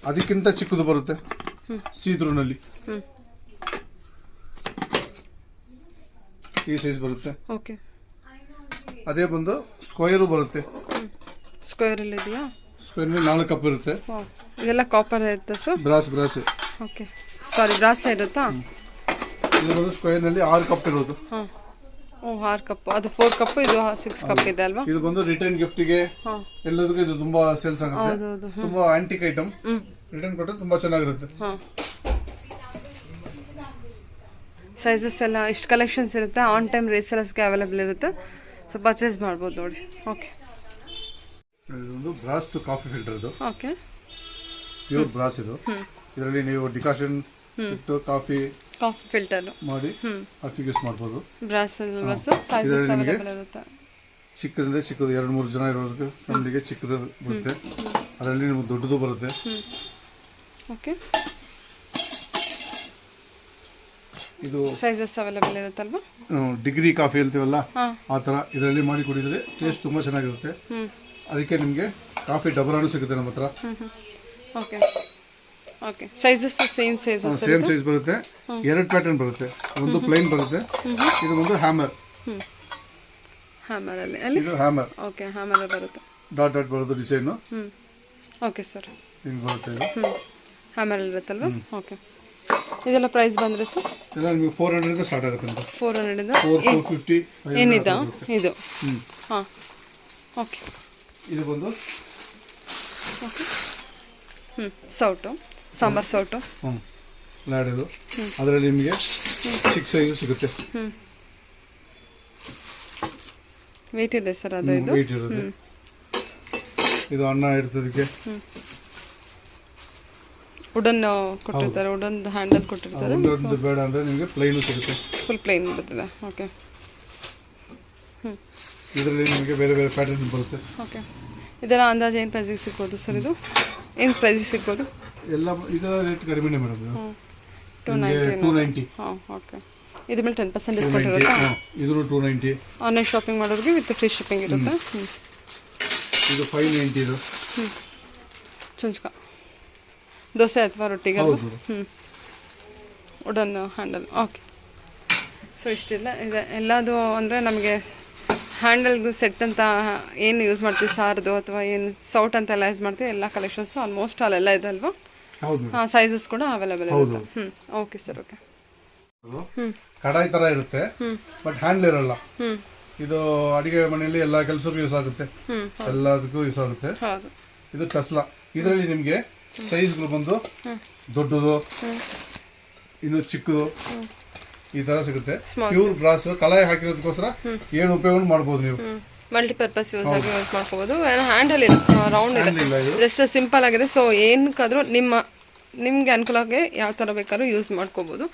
ಅದಕ್ಕಿಂತ ಚಿಕ್ಕದು ಬರುತ್ತೆ ಸೀತ್ರೂ ನಲ್ಲಿ. ಈ ಸೈಜ್ ಬರುತ್ತೆ. ಓಕೆ, ಅದೇ ಬಂದು ಸ್ಕ್ವೇರು ಬರುತ್ತೆ. ಸ್ಕ್ವೇರ್ ಅಲ್ಲಿ ಇದೆಯಾ? ಸ್ಕ್ವೇರ್ ನಲ್ಲಿ 4 ಕಪ್ ಇರುತ್ತೆ. ಇದೆಲ್ಲ ಕಾಪರ್ ಇರುತ್ತೆ ಸರ್? ಬ್ರಾಸ್. ಓಕೆ, ಸಾರಿ, ಬ್ರಾಸ್ ಇರುತ್ತಾ? ಇದು ಬಂದು ಸ್ಕ್ವೇರ್ ನಲ್ಲಿ 6 ಕಪ್ ಇರೋದು. ಓ, 6 ಕಪ್. ಅದು 4 ಕಪ್, ಇದು 6 ಕಪ್ ಇದೆ ಅಲ್ವಾ? ಇದು ಬಂದು ರಿಟರ್ನ್ ಗಿಫ್ಟ್ ಗೆ ಎಲ್ಲದಕ್ಕೂ ಇದು ತುಂಬಾ ಸೇಲ್ಸ್ ಆಗುತ್ತೆ. ತುಂಬಾ ಆಂಟಿಕ್ ಐಟಮ್. ರಿಟರ್ನ್ ಕೊಟ್ಟರೆ ತುಂಬಾ ಚೆನ್ನಾಗಿರುತ್ತೆ. ಸೈಜಸ್ ಎಲ್ಲ ಇಷ್ಟು ಕಲೆಕ್ಷನ್ಸ್ ಇರುತ್ತೆ. ಆನ್ ಟೈಮ್ ರೀಸೇಲರ್ಸ್ಗೆ ಅವೈಲೇಬಲ್ ಇರುತ್ತೆ. ಸೊ ಪರ್ಚೇಸ್ ಮಾಡ್ಬೋದು ನೋಡಿ. ಓಕೆ, ಇದೊಂದು ಬ್ರಾಸ್ ಕಾಫಿ ಫಿಲ್ಟರ್. ಇದು ಓಕೆ, ಪ್ಯೂರ್ ಬ್ರಾಸ್. ಇದು ಇದರಲ್ಲಿ ನೀವು ಡಿಕಾಷನ್ ಇಟ್ಟು ಕಾಫಿ ಫಿಲ್ಟರ್ ಮಾಡಿ ಕಾಫಿಗೆ ಯೂಸ್ ಮಾಡ್ಬೋದು. ಬ್ರಾಸ್ ಅಲ್ವಾ ಸರ್? ಸೈಜಸ್ ಅವೈಲೇಬಲ್ ಇರುತ್ತೆ. ಚಿಕ್ಕದಿಂದ ಚಿಕ್ಕದು 2-3 ಜನ ಇರೋದಕ್ಕೆ ಫ್ಯಾಮಿಲಿಗೆ ಚಿಕ್ಕದು ಬರುತ್ತೆ. ಅದರಲ್ಲಿ ನಿಮ್ಗೆ ದೊಡ್ಡದು ಬರುತ್ತೆ. ಓಕೆ, ಇದು ಸೈಜಸ್ ಅವೈಲೇಬಲ್ ಇರುತ್ತಲ್ವಾ? ಡಿಗ್ರಿ ಕಾಫಿ ಹೇಳ್ತೀವಲ್ಲ ಆ ಥರ ಇದರಲ್ಲಿ ಮಾಡಿ ಕುಡಿದ್ರೆ ಟೇಸ್ಟ್ ತುಂಬ ಚೆನ್ನಾಗಿರುತ್ತೆ. ಅದಕ್ಕೆ ನಿಮಗೆ ಕಾಫಿ ಡಬರಾನು ಸಿಗುತ್ತೆ ನಮ್ಮ ಹತ್ರ. Okay, okay, sizes same size ಬರುತ್ತೆ. 2 ಪ್ಯಾಟರ್ನ್ ಬರುತ್ತೆ. ಒಂದು ಪ್ಲೈನ್ ಬರುತ್ತೆ, ಇದು ಒಂದು ಹ್ಯಾಮರ್. ಹ್ಯಾಮರ್ ಅಲ್ಲಿ ಇದು ಹ್ಯಾಮರ್. ಓಕೆ, ಹ್ಯಾಮರ್ ಬರುತ್ತೆ. ಡಾಟ್ ಬರೋದು ಡಿಸೈನು. ಓಕೆ ಸರ್, ಹಿಂಗೆ ಬರುತ್ತೆ. ಇದು ಹ್ಯಾಮರ್ ಇರುತ್ತಲ್ವಾ? ಓಕೆ, ಇದೆಲ್ಲ ಪ್ರೈಸ್ ಬಂದರೆ ಸರ್? ಎಲ್ಲ ನಿಮಗೆ 400 ಇಂದ ಸ್ಟಾರ್ಟ್ ಆಗುತ್ತೆ. 400 ಇಂದ 450 ಏನಿದೆ ಇದು? ಹಾಂ, ಓಕೆ. ಇದು ಬಂದು ಓಕೆ, ಸೌಟು, ಸಾಂಬಾರ್ ಸೌಟು. ಲ್ಯಾಡ್ ಇದು. ಅದರಲ್ಲಿ ನಿಮಗೆ 6 ಸೈಜು ಸಿಗುತ್ತೆ. ವೆಯ್ಟ್ ಇದೆ ಸರ್ ಅದು? ಇದು ವೆಯ್ಟ್ ಇರುತ್ತೆ. ಇದು ಅನ್ನ ಇಡ್ತದಕ್ಕೆ. ವುಡನ್ ಕೊಟ್ಟಿರ್ತಾರೆ, ವುಡನ್ ಹ್ಯಾಂಡಲ್ ಕೊಟ್ಟಿರ್ತಾರೆ. ವುಡನ್ ಬೇಡ ಅಂದರೆ ನಿಮಗೆ ಪ್ಲೈನು ಸಿಗುತ್ತೆ, ಫುಲ್ ಪ್ಲೈನ್ ಬರ್ತದೆ. ಓಕೆ. ಇದರಲ್ಲಿ ನಿಮಗೆ ಬೇರೆ ಬೇರೆ ಪ್ಯಾಟರ್ನ್ ಬರುತ್ತೆ. ಓಕೆ. ಇದರ ಅಂದಾಜು ಏನು ಪ್ರೈಸಿಗೆ ಸಿಗ್ಬೋದು ಸರ್? ಇದು ಏನು ಪ್ರೈಸಿಗೆ ಸಿಗ್ಬೋದು? ಎಲ್ಲ ಇದರ ರೇಟ್ ಕಡಿಮೆನೇ ಮೇಡಮ್. 290. ಹಾಂ, ಓಕೆ. ಇದ್ರ ಮೇಲೆ 10% ಡಿಸ್ಕೌಂಟ್ ಇರುತ್ತಾ? ಇದು 290. ಆನ್ಲೈನ್ ಶಾಪಿಂಗ್ ಮಾಡೋರಿಗೆ ವಿತ್ ಫ್ರೀ ಶಿಪ್ಪಿಂಗ್ ಇರುತ್ತೆ. ಇದು 590. ಇದು ಚುಂಚ್ಕ ದೋಸೆ ಅಥವಾ ರೊಟ್ಟಿಗೆ. Wooden handle. ಓಕೆ. ಸೊ ಇಷ್ಟೆಲ್ಲ ಇದೆ. ಎಲ್ಲದು ಅಂದರೆ ನಮಗೆ ಹ್ಯಾಂಡಲ್ದು ಸೆಟ್ ಅಂತ ಏನು ಯೂಸ್ ಮಾಡ್ತೀವಿ, ಸಾರ್ದು ಅಥವಾ ಏನು ಸೌಟ್ ಅಂತೆಲ್ಲ ಯೂಸ್ ಮಾಡ್ತೀವಿ, ಎಲ್ಲ ಕಲೆಕ್ಷನ್ಸು ಆಲ್ಮೋಸ್ಟ್ ಅಲ್ಲೆಲ್ಲ ಇದೆ ಅಲ್ವಾ? ಹಾಂ, ಸೈಜಸ್ ಕೂಡ ಅವೈಲೇಬಲ್ ಇರುತ್ತೆ. Okay sir. ಓಕೆ. ಕಡಾಯಿ ತರ ಇರುತ್ತೆ, ಬಟ್ ಹ್ಯಾಂಡಲ್ ಇರಲ್ಲ. ಇದು ಅಡಿಗೆ ಮನೆಯಲ್ಲಿ ಎಲ್ಲ ಕೆಲಸಕ್ಕೂ ಯೂಸ್ ಆಗುತ್ತೆ, ಎಲ್ಲದಕ್ಕೂ ಯೂಸ್ ಆಗುತ್ತೆ. ಇದು ಟಸ್ಲಾ. ಇದರಲ್ಲಿ ನಿಮಗೆ ಸೈಜ್ಗಳು ಬಂದು ದೊಡ್ಡದು, ಇನ್ನು ಚಿಕ್ಕದು, ಈ ತರ ಸಿಗುತ್ತೆ. ಪ್ಯೂರ್ ಬ್ರಾಸ್ ಕಲಾಯಿ ಹಾಕಿರೋದಕ್ಕೋಸ್ಕರ ಏನು ಉಪಯೋಗ ಮಾಡಬಹುದು ನೀವು. ಮಲ್ಟಿಪರ್ಪಸ್ ಯೂಸ್ ಆಗಿ ಯೂಸ್ ಮಾಡ್ಕೋಬಹುದು. ಹ್ಯಾಂಡಲ್ ಇಲ್ಲ, ರೌಂಡ್ ಇದೆ, ಜಸ್ಟ್ ಸಿಂಪಲ್ ಆಗಿದೆ. ಸೊ ಏನಕ್ಕಾದ್ರೂ ನಿಮ್ಗೆ ಅನುಕೂಲಕ್ಕೆ ಯಾವ ಥರ ಬೇಕಾದ್ರೂ ಯೂಸ್ ಮಾಡ್ಕೋಬಹುದು.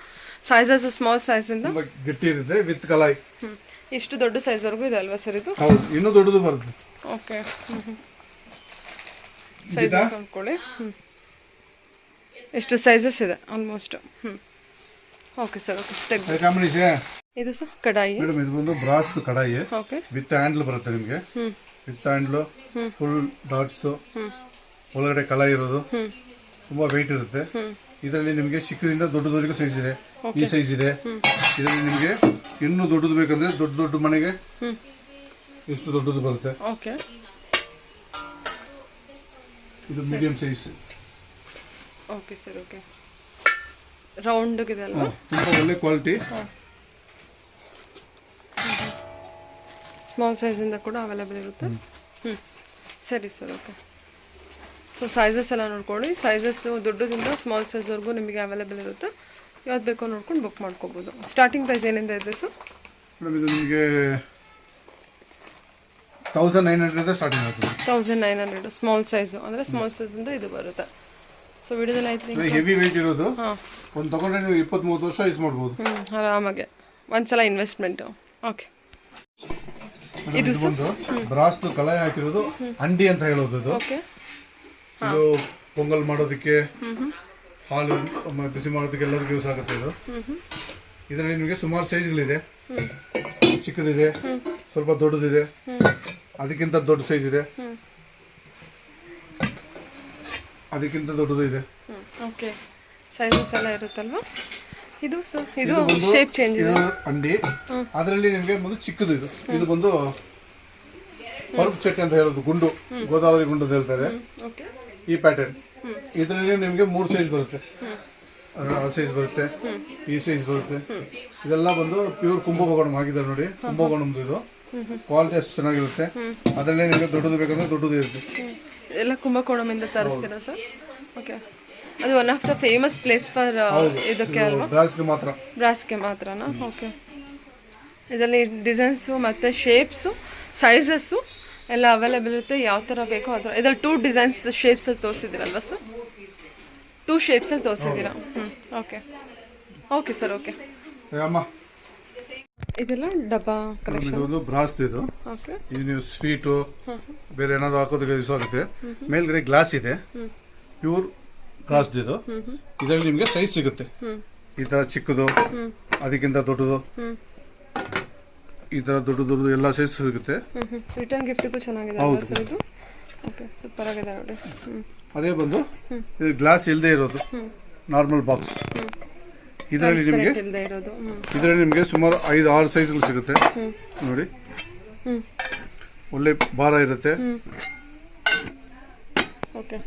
ಸೈಜಸ್ ಸ್ಮಾಲ್ ಸೈಜಿಂದ ಗಟ್ಟಿ ಇರುತ್ತೆ ವಿತ್ ಕಲಾಯಿ. ಇಷ್ಟು ದೊಡ್ಡ ಸೈಜ್ವರೆಗೂ ಇದೆ ಅಲ್ವಾ ಸರ್ ಇದು? ಹೌದು, ಇನ್ನೂ ದೊಡ್ಡದು ಬರುತ್ತೆ. ಓಕೆ. ಸೈಜಸ್ ಅಂದ್ಕೊಳ್ಳಿ. ಇಷ್ಟು ಸೈಜಸ್ ಇದೆ ಆಲ್ಮೋಸ್ಟ್. Okay sir. ಓಕೆ. ಇದು ಸರ್ ಕಡಾಯಿ ಮೇಡಮ್. ಇದು ಬಂದು ಬ್ರಾಸ್ ಕಡಾಯಿ. ಓಕೆ. ವಿತ್ ಹ್ಯಾಂಡಲ್ ಬರುತ್ತೆ ನಿಮಗೆ. ವಿತ್ ಹ್ಯಾಂಡಲ್, ಫುಲ್ ಡಾಟ್ಸ್, ಒಳಗಡೆ ಕಲಾಯಿ ಇರೋದು, ತುಂಬಾ ವೆಯ್ಟ್ ಇರುತ್ತೆ. ಇದರಲ್ಲಿ ನಿಮಗೆ ಚಿಕ್ಕದಿಂದ ದೊಡ್ಡದವರೆಗೂ ಸೈಜ್ ಇದೆ. ಈ ಸೈಜ್ ಇದೆ. ಇದರಲ್ಲಿ ನಿಮಗೆ ಇನ್ನೂ ದೊಡ್ಡದು ಬೇಕಂದ್ರೆ ದೊಡ್ಡ ದೊಡ್ಡ ಮನೆಗೆ ಎಷ್ಟು ದೊಡ್ಡದು ಬರುತ್ತೆ. ಓಕೆ. ಇದು medium size. Okay sir. Okay. Round ಇದೆ ಅಲ್ವಾ? ತುಂಬಾ ಒಳ್ಳೆ ಕ್ವಾಲಿಟಿ. ಸ್ಮಾಲ್ ಸೈಜಿಂದ ಕೂಡ ಅವೈಲೇಬಲ್ ಇರುತ್ತೆ. ಸರಿ ಸರ್. ಓಕೆ. ಸೊ ಸೈಜಸ್ ಎಲ್ಲ ನೋಡ್ಕೊಳ್ಳಿ. ಸೈಜಸ್ಸು ದೊಡ್ಡದಿಂದ ಸ್ಮಾಲ್ ಸೈಜ್ವರೆಗೂ ನಿಮಗೆ ಅವೈಲೇಬಲ್ ಇರುತ್ತೆ. ಯಾವ್ದು ಬೇಕೋ ನೋಡ್ಕೊಂಡು ಬುಕ್ ಮಾಡ್ಕೋಬೋದು. ಸ್ಟಾರ್ಟಿಂಗ್ ಪ್ರೈಸ್ ಏನಿಂದ ಇದೆ ಸರ್? ಮೇಡಮ್ ಇದು ನಿಮಗೆ 1900 ಸ್ಟಾರ್ಟಿಂಗ್ ಆಗುತ್ತೆ. 1900 ಸ್ಮಾಲ್ ಸೈಜು, ಅಂದರೆ ಸ್ಮಾಲ್ ಸೈಜಿಂದ ಇದು ಬರುತ್ತೆ. ಸೊ ವಿಡಿಯೋದಲ್ಲಿ ಆಯ್ತು. ಹೆವಿ ವೇಟ್ ಇರೋದು. ಒಂದು ತಗೊಂಡ್ರೆ ನೀವು 20-30 ವರ್ಷ ಯೂಸ್ ಮಾಡ್ಬೋದು ಆರಾಮಾಗೆ, ಒಂದ್ಸಲ ಇನ್ವೆಸ್ಟ್ಮೆಂಟು. ಓಕೆ. ಇದು ಒಂದು ಬ್ರಾಸ್ ಕಲಾಯಿ ಹಾಕಿರೋದು ಅಂಡಿ ಅಂತ ಹೇಳೋದು. ಇದು ಓಕೆ. ಇದು ಪೊಂಗಲ್ ಮಾಡೋದಕ್ಕೆ, ಹಾಲು ಬಿಸಿ ಮಾಡೋದಕ್ಕೆ ಎಲ್ಲದಕ್ಕೂ ಯೂಸ್ ಆಗುತ್ತೆ. ಇದು ಇದರಲ್ಲಿ ನಿಮಗೆ ಸುಮಾರು ಸೈಜ್ಗಳಿದೆ. ಚಿಕ್ಕದಿದೆ, ಸ್ವಲ್ಪ ದೊಡ್ಡದಿದೆ, ಅದಕ್ಕಿಂತ ದೊಡ್ಡ ಸೈಜ್ ಇದೆ, ಅದಕ್ಕಿಂತ ದೊಡ್ಡದು ಇದೆ. ಓಕೆ. ಸೈಜಸ್ ಎಲ್ಲ ಇರುತ್ತಲ್ವಾ? ಇದು ಸರ್ ಇದು ಶೇಪ್ ಚೇಂಜ್ ಇದೆ. ಅಂಡಿ ಅದರಲ್ಲಿ ನಿಮಗೆ ಒಂದು ಚಿಕ್ಕದು. ಇದು ಬಂದು ಪರ್ಪ್ ಚಟ್ನಿ ಅಂತ ಹೇಳೋದು, ಗುಂಡು, ಗೋದಾವರಿ ಗುಂಡು ಅಂತ ಹೇಳ್ತಾರೆ. ಈ ಪ್ಯಾಟರ್ನ್ ಇದರಲ್ಲಿ ನಿಮಗೆ 3 ಸೈಜ್ ಬರುತ್ತೆ. ಆ ಸೈಜ್ ಬರುತ್ತೆ, ಈ ಸೈಜ್ ಬರುತ್ತೆ. ಇದೆಲ್ಲ ಬಂದು ಪ್ಯೂರ್ ಕುಂಭಕೋಣಂ ಆಗಿದ್ದಾರೆ ನೋಡಿ. ಕುಂಭಕೋಣಂದು ಇದು ಕ್ವಾಲಿಟಿ ಅಷ್ಟು ಚೆನ್ನಾಗಿರುತ್ತೆ. ಅದರಲ್ಲೇ ನಿಮಗೆ ದೊಡ್ಡದು ಬೇಕಂದ್ರೆ ದೊಡ್ಡದು ಇರುತ್ತೆ. ಎಲ್ಲ ಕುಂಭಕೋಣಂನಿಂದ ತರಿಸ್ತೀರಾ ಸರ್? ಓಕೆ. ಅದು one of the famous place for ಇದಕ್ಕೆ ಅಲ್ವಾ? ಬ್ರಾಸ್ಗೆ ಮಾತ್ರನಾ? ಓಕೆ. ಇದರಲ್ಲಿ ಡಿಸೈನ್ಸು ಮತ್ತು ಶೇಪ್ಸು, ಸೈಜಸ್ಸು ಎಲ್ಲ ಅವೈಲೇಬಲ್ ಇರುತ್ತೆ. ಯಾವ ಥರ ಬೇಕೋ ಆ ಥರ. ಇದರಲ್ಲಿ 2 ಡಿಸೈನ್ಸ್ ಶೇಪ್ಸಲ್ಲಿ ತೋರಿಸಿದ್ದೀರಲ್ವ ಸರ್? 2 ಶೇಪ್ಸಲ್ಲಿ ತೋರಿಸಿದ್ದೀರಾ? ಓಕೆ. Okay sir. ಓಕೆ. ಇದೆಲ್ಲ ಡಬ್ಬಾ ಕಲೆಕ್ಷನ್. ಇದು ಬ್ರಾಸ್. ಇದು ಓಕೆ. ಇದು ನೀವು ಸ್ವೀಟು ಬೇರೆ ಏನಾದ್ರು ಹಾಕೋದಕ್ಕೆ ಯೂಸ್ ಆಗುತ್ತೆ. ಮೇಲ್ಗಡೆ ಗ್ಲಾಸ್ ಇದೆ, ಪ್ಯೂರ್ ಬ್ರಾಸ್. ಇದು ಇದರಲ್ಲಿ ನಿಮಗೆ ಸೈಜ್ ಸಿಗುತ್ತೆ. ಈ ತರ ಚಿಕ್ಕದು, ಅದಕ್ಕಿಂತ ದೊಡ್ಡದು, ಈ ತರ ದೊಡ್ಡದು ಎಲ್ಲ ಸೈಜ್ ಸಿಗುತ್ತೆ. ರಿಟರ್ನ್ ಗಿಫ್ಟ್ಗೂ ಚೆನ್ನಾಗಿದೆ ಅಲ್ವಾ ಸರ್ ಇದು? ಓಕೆ, ಸೂಪರ್ ಆಗಿದೆ ನೋಡಿ. ಅದೇ ಬಂದು ಇದು ಗ್ಲಾಸ್ ಇಲ್ಲದೆ ಇರೋದು ನಾರ್ಮಲ್ ಬಾಕ್ಸ್. ಇದರಲ್ಲಿ ನಿಮಗೆ ಸುಮಾರು 5-6 ಸೈಜ್ಗಳು ಸಿಗುತ್ತೆ ನೋಡಿ. ಒಳ್ಳೆ ಭಾರ ಇರುತ್ತೆ. ಓಕೆ.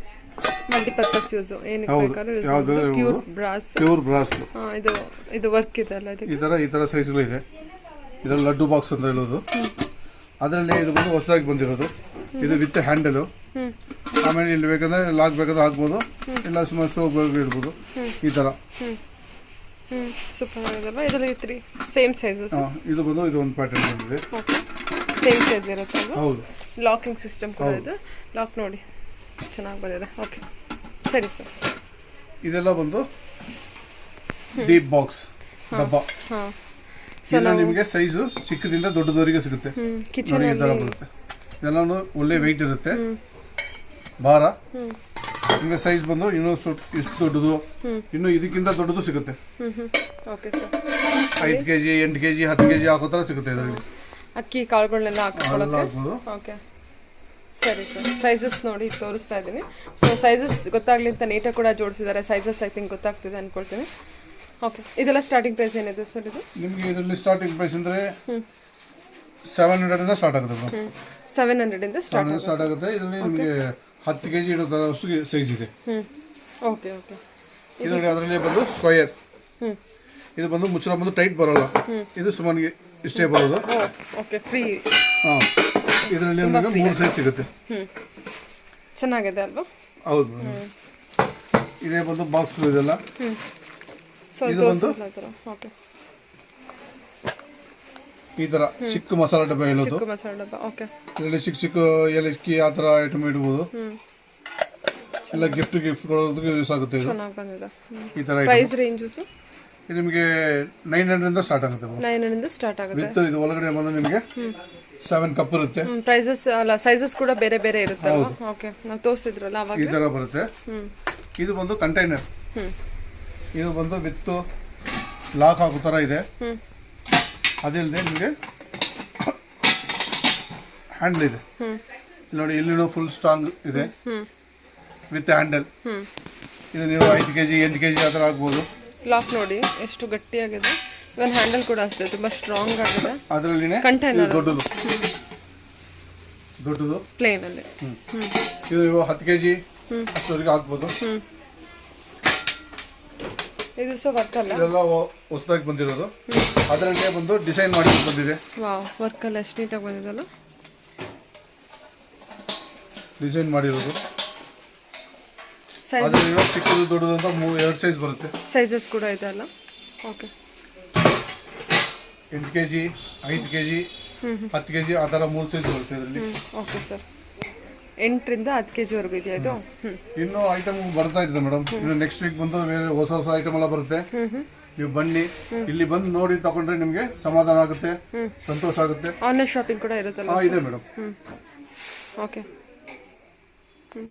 ಮಲ್ಟಿಪರ್ಪಸ್ ಯೂಸ್ ಏನಕ್ಕೆ ಬೇಕಾದ್ರೂ ಯೂಸ್ ಮಾಡಬಹುದು. Pure brass. ಇದು ವರ್ಕ್ ಇದೆ ಅಲ್ಲ, ಈ ತರ ಸೈಜ್ಗಳು ಇದೆ. ಇದರಲ್ಲಿ ಲಡ್ಡು ಬಾಕ್ಸ್ ಅಂತ ಹೇಳೋದು. ಅದರಲ್ಲಿ ಇದು ಬಂದು ಹೊಸದಾಗಿ ಬಂದಿರೋದು. ಇದು ವಿತ್ ಹ್ಯಾಂಡಲು. ಆಮೇಲೆ ಇಲ್ಲಿ ಬೇಕಂದ್ರೆ ಲಾಕ್ ಬೇಕಾದ್ರೆ ಹಾಕ್ಬೋದು, ಇಲ್ಲ ಸುಮಾರು ಶೋ ಇಡ್ಬೋದು. ಈ ತರ ಸೂಪರ್ ಆಗಿದೆಲ್ಲ. ಇದರಲ್ಲಿ 3 ಸೇಮ್ ಸೈಜಸ್. ಇದು ಬಂದು ಇದು ಒಂದು ಪ್ಯಾಟರ್ನ್ ಬಂದಿದೆ. ಸೇಮ್ ಸೈಜ್ ಇರುತ್ತೆ. ಹೌದು. ಲಾಕಿಂಗ್ ಸಿಸ್ಟಮ್ ಕೂಡ ಇದೆ. ಲಾಕ್ ನೋಡಿ ಚೆನ್ನಾಗಿ ಬಂದಿದೆ. ಓಕೆ ಸರಿ ಸರ್. ಇದೆಲ್ಲ ಬಂದು ಡೀಪ್ ಬಾಕ್ಸ್ ಡಬ್ಬ. ಹಾಂ ಇದೆಲ್ಲ ನಿಮಗೆ ಸೈಜು ಚಿಕ್ಕದಿಂದ ದೊಡ್ಡದವರೆಗೆ ಸಿಗುತ್ತೆ. ಕಿಚನ್ ಈ ಥರ ಬರುತ್ತೆ. ಇದೆಲ್ಲನೂ ಒಳ್ಳೆ ವೆಯ್ಟ್ ಇರುತ್ತೆ. ಭಾರ ನಿಮಗೆ ಸೈಜ್ ಬಂದು ಇನ್ನೂ ಇಷ್ಟು ದೊಡ್ಡದು, ಇನ್ನು ಇದಕ್ಕಿಂತ ದೊಡ್ಡದು ಸಿಗುತ್ತೆ. Okay sir. 5 kg 8 kg 10 kg ಹಾಕೋ ಥರ ಸಿಗುತ್ತೆ ಇದರಲ್ಲಿ. ಅಕ್ಕಿ ಕಾಳುಗಳನ್ನೆಲ್ಲ ಹಾಕೊಳ್ಳೋಕೆ. ಹಾಕ್ಬೋದು. ಓಕೆ ಸರಿ ಸರ್. ಸೈಜಸ್ ನೋಡಿ ತೋರಿಸ್ತಾ ಇದ್ದೀನಿ. ಸೊ ಸೈಜಸ್ ಗೊತ್ತಾಗ್ಲಿ ಅಂತ ನೀಟಾಗಿ ಕೂಡ ಜೋಡಿಸಿದ್ದಾರೆ. ಸೈಜಸ್ ಐ ಥಿಂಕ್ ಗೊತ್ತಾಗ್ತಿದೆ ಅಂದ್ಕೊಳ್ತೀನಿ. ಓಕೆ ಇದೆಲ್ಲ ಸ್ಟಾರ್ಟಿಂಗ್ ಪ್ರೈಸ್ ಏನಿದೆ ಸರ್ ಇದು? ನಿಮಗೆ ಇದರಲ್ಲಿ ಸ್ಟಾರ್ಟಿಂಗ್ ಪ್ರೈಸ್ ಅಂದರೆ 700 ಇಂದ ಸ್ಟಾರ್ಟ್ ಆಗುತ್ತೆ. 700 ಇಂದ ಸ್ಟಾರ್ಟ್ ಆಗುತ್ತೆ. ಇದರಲ್ಲಿ ನಿಮಗೆ 10 kg ಇಡೋ ಥರಷ್ಟು ಸೈಜ್ ಇದೆ. Okay okay. ಇದರಲ್ಲಿ ಅದರಲ್ಲಿ ಬಂದು ಸ್ಕ್ವಯರ್. ಇದು ಬಂದು ಮುಚ್ಚಳ ಬಂದು ಟೈಟ್ ಬರೋಲ್ಲ. ಇದು ಸುಮಾರಿಗೆ ಇಷ್ಟೇ ಬರೋದು. Okay free. ಹಾಂ ಇದರಲ್ಲಿ ನಿಮಗೆ 3 ಸೈಜ್ ಸಿಗುತ್ತೆ. ಚೆನ್ನಾಗಿದೆ ಅಲ್ವಾ? ಹೌದು. ಇದೇ ಬಂದು ಬಾಕ್ಸ್ ಇದೆಲ್ಲ. ಸೊ ಇದು ಬಂದು ಓಕೆ ಈ ಥರ ಚಿಕ್ಕ ಮಸಾಲೆ ಡಬ್ಬ ಹೇಳೋದು. ಚಿಕ್ಕ ಮಸಾಲೆ ಡಬ್ಬ. ಓಕೆ ಇದರಲ್ಲಿ ಚಿಕ್ಕ ಚಿಕ್ಕ ಏಲಕ್ಕಿ ಆ ಥರ ಐಟಮ್ ಇಡ್ಬೋದು. ಎಲ್ಲ ಗಿಫ್ಟ್ ಕೊಡೋದಕ್ಕೆ ಯೂಸ್ ಆಗುತ್ತೆ. ಇದು ಚೆನ್ನಾಗಿ ಬಂದಿದೆ. ಈ ಥರ ಪ್ರೈಸ್ ರೇಂಜಸ್ ಇದು ನಿಮಗೆ 900 ಇಂದ ಸ್ಟಾರ್ಟ್ ಆಗುತ್ತೆ. 900 ಇಂದ ಸ್ಟಾರ್ಟ್ ಆಗುತ್ತೆ. ವಿತ್ ಇದು ಒಳಗಡೆ ಬಂದು ನಿಮಗೆ 7 ಕಪ್ ಇರುತ್ತೆ. ಪ್ರೈಸಸ್ ಅಲ್ಲ ಸೈಜಸ್ ಕೂಡ ಬೇರೆ ಬೇರೆ ಇರುತ್ತೆ ಅಲ್ವಾ? ಓಕೆ ನಾವು ತೋರಿಸಿದ್ರಲ್ಲ ಅವಾಗ. ಈ ಥರ ಬರುತ್ತೆ. ಇದು ಬಂದು ಕಂಟೈನರ್. ಇದು ಬಂದು ವಿತ್ ಲಾಕ್ ಆಗೋ ಥರ ಇದೆ. ಅದಿಲ್ಲದೆ ನಿಮಗೆ ಹ್ಯಾಂಡಲ್ ಇದೆ ನೋಡಿ. ಇಲ್ಲಿನೂ ಫುಲ್ ಸ್ಟ್ರಾಂಗ್ ಇದೆ ವಿತ್ ಹ್ಯಾಂಡಲ್. ಇದು ನೀವು 5 kg 8 kg ಆ ಥರ ಆಗ್ಬೋದು. ಲಾಕ್ ನೋಡಿ ಎಷ್ಟು ಗಟ್ಟಿಯಾಗಿದೆ. ಇವನ್ ಹ್ಯಾಂಡಲ್ ಕೂಡ ಅಷ್ಟೇ ತುಂಬಾ ಸ್ಟ್ರಾಂಗ್ ಆಗಿದೆ. ಅದರಲ್ಲಿನೇ ಕಂಟೈನರ್ ದೊಡ್ಡದು ಪ್ಲೇನ್ ಅಲ್ಲಿ. ಇದು ನೀವು 10 kg ಅಷ್ಟವರೆಗೆ ಹಾಕ್ಬೋದು. ಇದು ಸಹ ವರ್ಕ್ ಅಲ್ಲ. ಇದೆಲ್ಲ ಹೊಸದಾಗಿ ಬಂದಿರೋದು. ಅದರಲ್ಲೇ ಬಂದು ಡಿಸೈನ್ ಮಾಡಿ ಬಂದಿದೆ. ವಾವ್ ವರ್ಕ್ ಅಲ್ಲ ಎಷ್ಟು ನೀಟಾಗಿ ಬಂದಿದೆಲ್ಲ. ಡಿಸೈನ್ ಮಾಡಿರೋದು. ಸೈಜ್ ಅದರಲ್ಲಿ ಚಿಕ್ಕದು ದೊಡ್ಡದು ಅಂತ 2 ಸೈಜ್ ಬರುತ್ತೆ. ಸೈಜಸ್ ಕೂಡ ಇದೆ ಅಲ್ಲ. ಓಕೆ 8 kg 5 kg 10 kg ಆ ಥರ 3 ಸೈಜ್ ಬರುತ್ತೆ ಇದರಲ್ಲಿ. Okay sir. 8 ರಿಂದ 10 kg ವರೆಗೂ ಇದೆಯಾ ಇದು? ಇನ್ನೂ ಐಟಮ್ ಬರ್ತಾ ಇದೆ ಮೇಡಮ್. ಇನ್ನು ನೆಕ್ಸ್ಟ್ ವೀಕ್ ಬಂದು ಬೇರೆ ಹೊಸ ಐಟಮ್ ಎಲ್ಲ ಬರುತ್ತೆ. ನೀವು ಬನ್ನಿ, ಇಲ್ಲಿ ಬಂದು ನೋಡಿ ತಗೊಂಡ್ರೆ ನಿಮಗೆ ಸಮಾಧಾನ ಆಗುತ್ತೆ, ಸಂತೋಷ ಆಗುತ್ತೆ. ಆನ್ಲೈನ್ ಶಾಪಿಂಗ್ ಕೂಡ ಇರುತ್ತಲ್ಲ? ಇದೆ ಮೇಡಮ್. ಓಕೆ